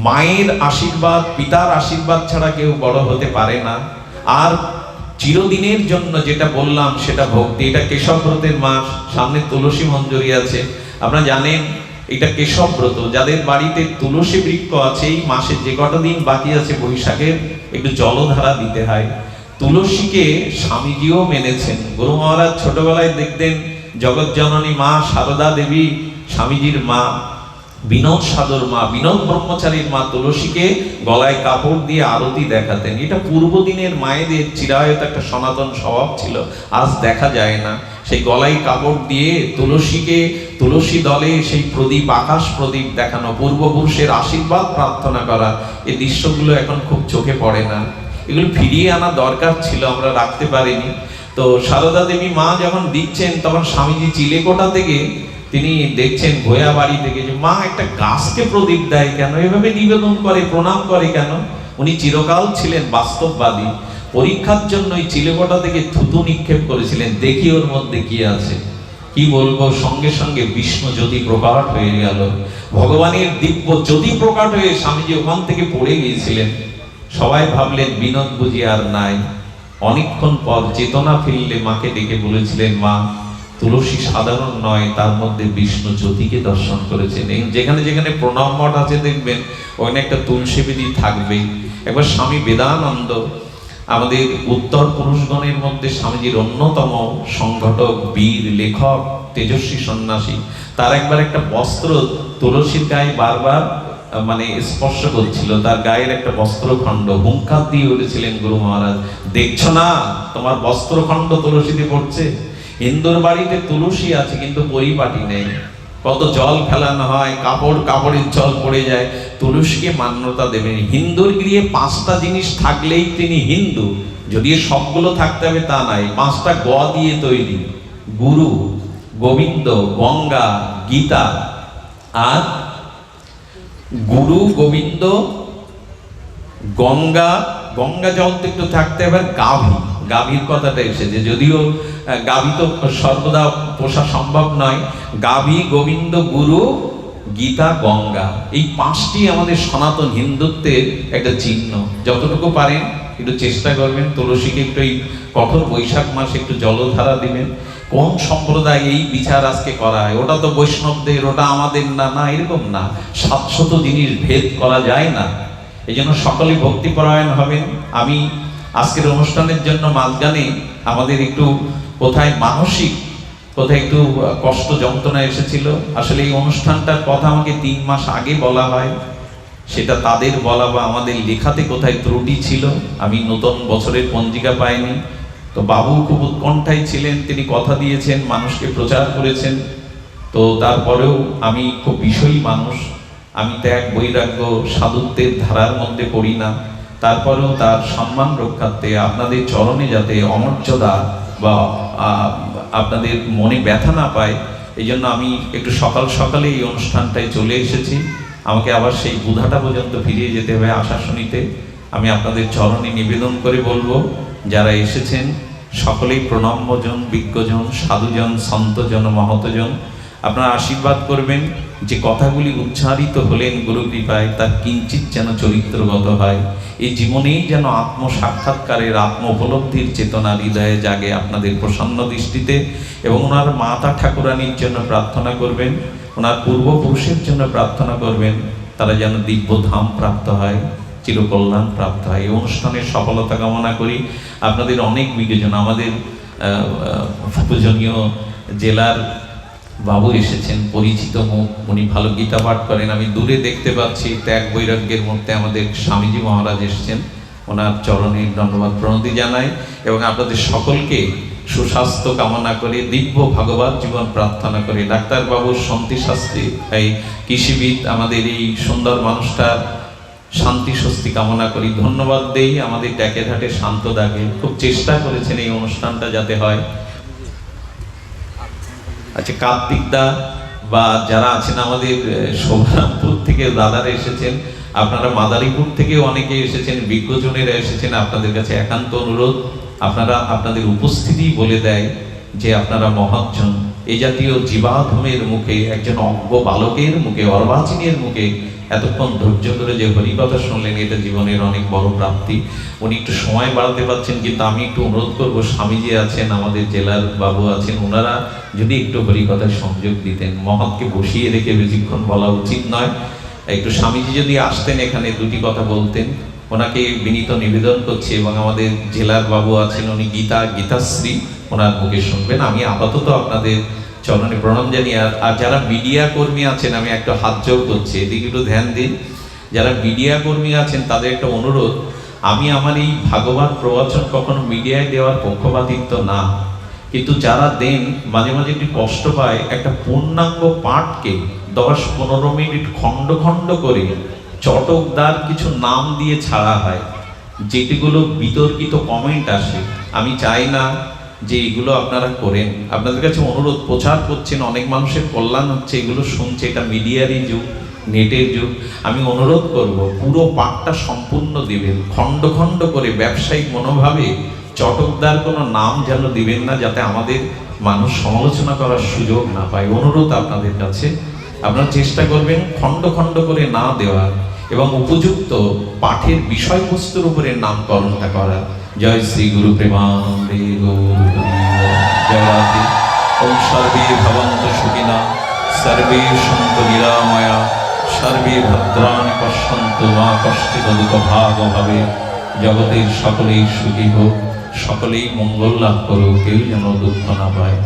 মায়ের আশীর্বাদ, পিতার আশীর্বাদ ছাড়া কেউ বড় হতে পারে না। আর চিরদিনের জন্য যেটা বললাম সেটা ভক্তি। এটা কেশব ব্রতের মাস, সামনে তুলসী মঞ্জরি আছে। আপনারা জানেন এটা কেশব ব্রত। যাদের বাড়িতে তুলসী বৃক্ষ আছে, এই মাসে যে কটা দিন বাকি আছে বৈশাখের, একটু জলধারা দিতে হয়। তুলসীকে স্বামীজিও মেনেছেন। গুরু মহারাজ ছোটবেলায় দেখতেন জগৎ জননী মা সারদা দেবী, স্বামীজির মা, বিনোদ সাধুর মা, বিনোদ ব্রহ্মচারীর মা তুলসীকে গলায় কাপড় দিয়ে আরতি দেখাতেন। এটা পূর্বদিনের মায়েদের চিরায়ত একটা সনাতন স্বভাব ছিল, আজ দেখা যায় না। সেই গলায় কাপড় দিয়ে তুলসীকে, তুলসী দলে সেই প্রদীপ, আকাশ প্রদীপ দেখানো, পূর্বপুরুষের আশীর্বাদ প্রার্থনা করা, এই দৃশ্যগুলো এখন খুব চোখে পড়ে না। এগুলো ফিরিয়ে আনা দরকার ছিল, আমরা রাখতে পারিনি। তো সারদা দেবী মা যখন দিচ্ছেন, তখন স্বামীজি চিলেকোটা থেকে তিনি দেখছেন ভোয়া বাড়ি থেকে, যে মা একটা গাছকে প্রদীপ দেয় কেন, এভাবে নিবেদন করে, প্রণাম করে কেন। উনি চিরকাল ছিলেন বাস্তববাদী। পরীক্ষার জন্য ওই চিলেকোটা থেকে থুতু নিক্ষেপ করেছিলেন, দেখি ওর মধ্যে কি আছে। কি বলবো, সঙ্গে সঙ্গে বিষ্ণু জ্যোতি প্রকাট হয়ে গেল। ভগবানের দিব্য জ্যোতি প্রকাট হয়ে স্বামীজি ওখান থেকে পড়ে গিয়েছিলেন। সবাই ভাবলেন বিনোদ বুঝি আর নাই। অনেকক্ষণ পর চেতনা ফিরলে মাকে ডেকে বলেছিলেন, মা, তুলসী সাধারণ নয়, তার মধ্যে বিষ্ণু জ্যোতিকে দর্শন করেছেন। যেখানে যেখানে প্রণব মঠ আছে দেখবেন ওখানে একটা তুলসী বেদি থাকবেই। একবার স্বামী বেদানন্দ, আমাদের উত্তর পুরুষগণের মধ্যে স্বামীজির অন্যতম সংগঠক, বীর, লেখক, তেজস্বী সন্ন্যাসী, তার একবার একটা বস্ত্র তুলসীর গায়ে বারবার মানে স্পর্শ করছিল। তার গায়ের একটা বস্ত্রখণ্ড হুঙ্কার দিয়ে উঠেছিলেন গুরু মহারাজ, দেখছো না তোমার বস্ত্রখণ্ড তুলসীতে পড়ছে। হিন্দুর বাড়িতে তুলসী আছে কিন্তু পরিপাটি নেই, কত জল ফেলানো হয়, কাপড়ের জল পড়ে যায়। তুলসীকে মান্যতা দেবেন। হিন্দুর গৃহে 5টা জিনিস থাকলেই তিনি হিন্দু, যদিও সবগুলো থাকতে হবে তা নাই। 5টা গ দিয়ে তৈরি, গুরু, গোবিন্দ, গঙ্গা, গীতা। আর গুরু, গোবিন্দ, গঙ্গা, গঙ্গা জল তো একটু থাকতে হবে। গাভী, গাভীর কথাটা এসেছে, যদিও গাভী তো সর্বদা পোষা সম্ভব নয়। গাভী, গোবিন্দ, গুরু, গীতা, গঙ্গা, এই 5টি আমাদের সনাতন হিন্দুত্বের একটা চিহ্ন। যতটুকু পারেন একটু চেষ্টা করবেন, তুলসীকে একটু এই কঠোর বৈশাখ মাসে একটু জলধারা দিবেন। কোন সম্প্রদায় এই বিচার আজকে করা হয়, ওটা তো বৈষ্ণবদের, ওটা আমাদের না, না এরকম না। 700 জিনিস ভেদ করা যায় না। এই জন্য সকলে ভক্তিপরায়ণ হবেন। আমি আজকের অনুষ্ঠানের জন্য মাঝখানে আমাদের একটু কোথায় মানসিক, কোথায় একটু কষ্ট যন্ত্রণা এসেছিল। আসলে এই অনুষ্ঠানটার কথা আমাকে 3 মাস আগে বলা হয়, সেটা তাদের বলা বা আমাদের লেখাতে কোথায় ত্রুটি ছিল, আমি নতুন বছরের পঞ্জিকা পাইনি। তো বাবু খুব উৎকণ্ঠায় ছিলেন, তিনি কথা দিয়েছেন, মানুষকে প্রচার করেছেন। তো তারপরেও আমি খুব বিষয়ী মানুষ, আমি ত্যাগ, বৈরাগ্য, সাধুত্বের ধারার মধ্যে পড়ি না। তারপরেও তার সম্মান রক্ষার্থে আপনাদের চরণে যাতে অমর্যাদা বা আপনাদের মনে ব্যথা না পায়, এই জন্য আমি একটু সকাল সকালে এই অনুষ্ঠানটায় চলে এসেছি। আমাকে আবার সেই বুধাটা পর্যন্ত ফিরিয়ে যেতে হবে আশাশুনিতে। আমি আপনাদের চরণে নিবেদন করে বলবো, যারা এসেছেন সকলেই প্রণম্যজন, বিজ্ঞজন, সাধুজন, সন্তজন, মহতজন, আপনারা আশীর্বাদ করবেন যে কথাগুলি উচ্চারিত হলেন গুরু কৃপায় তার কিঞ্চিত যেন চরিত্রগত হয়, এই জীবনেই যেন আত্মসাক্ষাৎকারের, আত্ম উপলব্ধির চেতনা হৃদয়ে জাগে আপনাদের প্রসন্ন দৃষ্টিতে। এবং ওনার মাতা ঠাকুরানীর জন্য প্রার্থনা করবেন, ওনার পূর্বপুরুষের জন্য প্রার্থনা করবেন, তারা যেন দিব্য ধাম প্রাপ্ত হয়, চিরকল্যাণ প্রাপ্ত হয়। এই অনুষ্ঠানের সফলতা কামনা করি। আপনাদের অনেক বিজ্ঞজন, আমাদের পূজনীয় জেলার বাবু এসেছেন, পরিচিত মুখ, উনি ভালো গীতা পাঠ করেন, আমি দূরে দেখতে পাচ্ছি। ত্যাগ বৈরাগ্যের মধ্যে আমাদের স্বামীজি মহারাজ এসেছেন, ওনার চরণে দণ্ডবাদ প্রণতি জানাই এবং আপনাদের সকলকে সুস্বাস্থ্য কামনা করে, দিব্য ভাগবত জীবন প্রার্থনা করে, ডাক্তারবাবুর শান্তি শাস্তি, এই কৃষিবিদ আমাদের এই সুন্দর মানুষটার শান্তি স্বস্তি কামনা করি। ধন্যবাদ দেই আমাদের ট্যাকেরহাটে শান্তদাকে, খুব চেষ্টা করেছেন এই অনুষ্ঠানটা যাতে হয়। আচ্ছা, কার্তিক দা বা যারা আছেন আমাদের শোভরামপুর থেকে দাদারা এসেছেন, আপনারা মাদারীপুর থেকেও অনেকে এসেছেন, বিজ্ঞজনেরা এসেছেন। আপনাদের কাছে একান্ত অনুরোধ, আপনারা আপনাদের উপস্থিতি বলে দেয় যে আপনারা মহাজন। এই জাতীয় জীবাধমের মুখে, একজন অজ্ঞ বালকের মুখে, অর্বাচীনের মুখে এতক্ষণ ধৈর্য ধরে যে হরিকথা শুনলেন, এটা জীবনের অনেক বড় প্রাপ্তি। উনি একটু সময় বাড়াতে পারছেন, কিন্তু আমি একটু অনুরোধ করবো, স্বামীজি আছেন, আমাদের জেলার বাবু আছেন, ওনারা যদি একটু হরিকথায় সংযোগ দিতেন। মহৎকে বসিয়ে রেখে বেশিক্ষণ বলা উচিত নয়। একটু স্বামীজি যদি আসতেন এখানে, দুটি কথা বলতেন, ওনাকে বিনীত নিবেদন করছি। এবং আমাদের জেলার বাবু আছেন, উনি গীতাশ্রী, ওনার মুখে শুনবেন। আমি আপাতত আপনাদের চরণে প্রণাম জানিয়ে, আর যারা মিডিয়া কর্মী আছেন, আমি একটা হাত জোর করছি, এদিকে একটু ধ্যান দিন। যারা মিডিয়া কর্মী আছেন তাদের একটা অনুরোধ, আমি আমার এই ভাগবত প্রবচন কখনো মিডিয়ায় দেওয়ার পক্ষপাতিত্ব না, কিন্তু যারা দেন মাঝে মাঝে একটু কষ্ট পায়, একটা পূর্ণাঙ্গ পাঠকে 10-15 মিনিট খণ্ড খণ্ড করে চটকদার কিছু নাম দিয়ে ছাড়া হয়, যেটিগুলো বিতর্কিত কমেন্ট আসে। আমি চাই না যে এগুলো আপনারা করেন। আপনাদের কাছে অনুরোধ, প্রচার করছেন, অনেক মানুষের কল্যাণ হচ্ছে, এগুলো শুনছে, এটা মিডিয়ারই যুগ, নেটের যুগ। আমি অনুরোধ করব, পুরো পাঠটা সম্পূর্ণ দিবেন, খণ্ড খণ্ড করে, ব্যবসায়িক মনোভাবে চটকদার কোনো নাম যেন দিবেন না, যাতে আমাদের মানুষ সমালোচনা করার সুযোগ না পায়। অনুরোধ আপনাদের কাছে, আপনারা চেষ্টা করবেন খণ্ড খণ্ড করে না দেওয়ার এবং উপযুক্ত পাঠের বিষয়বস্তুর উপরে নামকরণটা করা। জয় শ্রী গুরু প্রেমানন্দে গৌর জয় রাধে। ওম সর্বে ভবন্তু সুখিনা, সর্বে সন্তু নিরাময়া, সর্বে ভদ্রাণি পশ্যন্তু মা কষ্টিত দুঃখভাগ ভাবে। জগতের সকলেই সুখী হোক, সকলেই মঙ্গল লাভ করুক, কেউ যেন দুঃখ না পায়।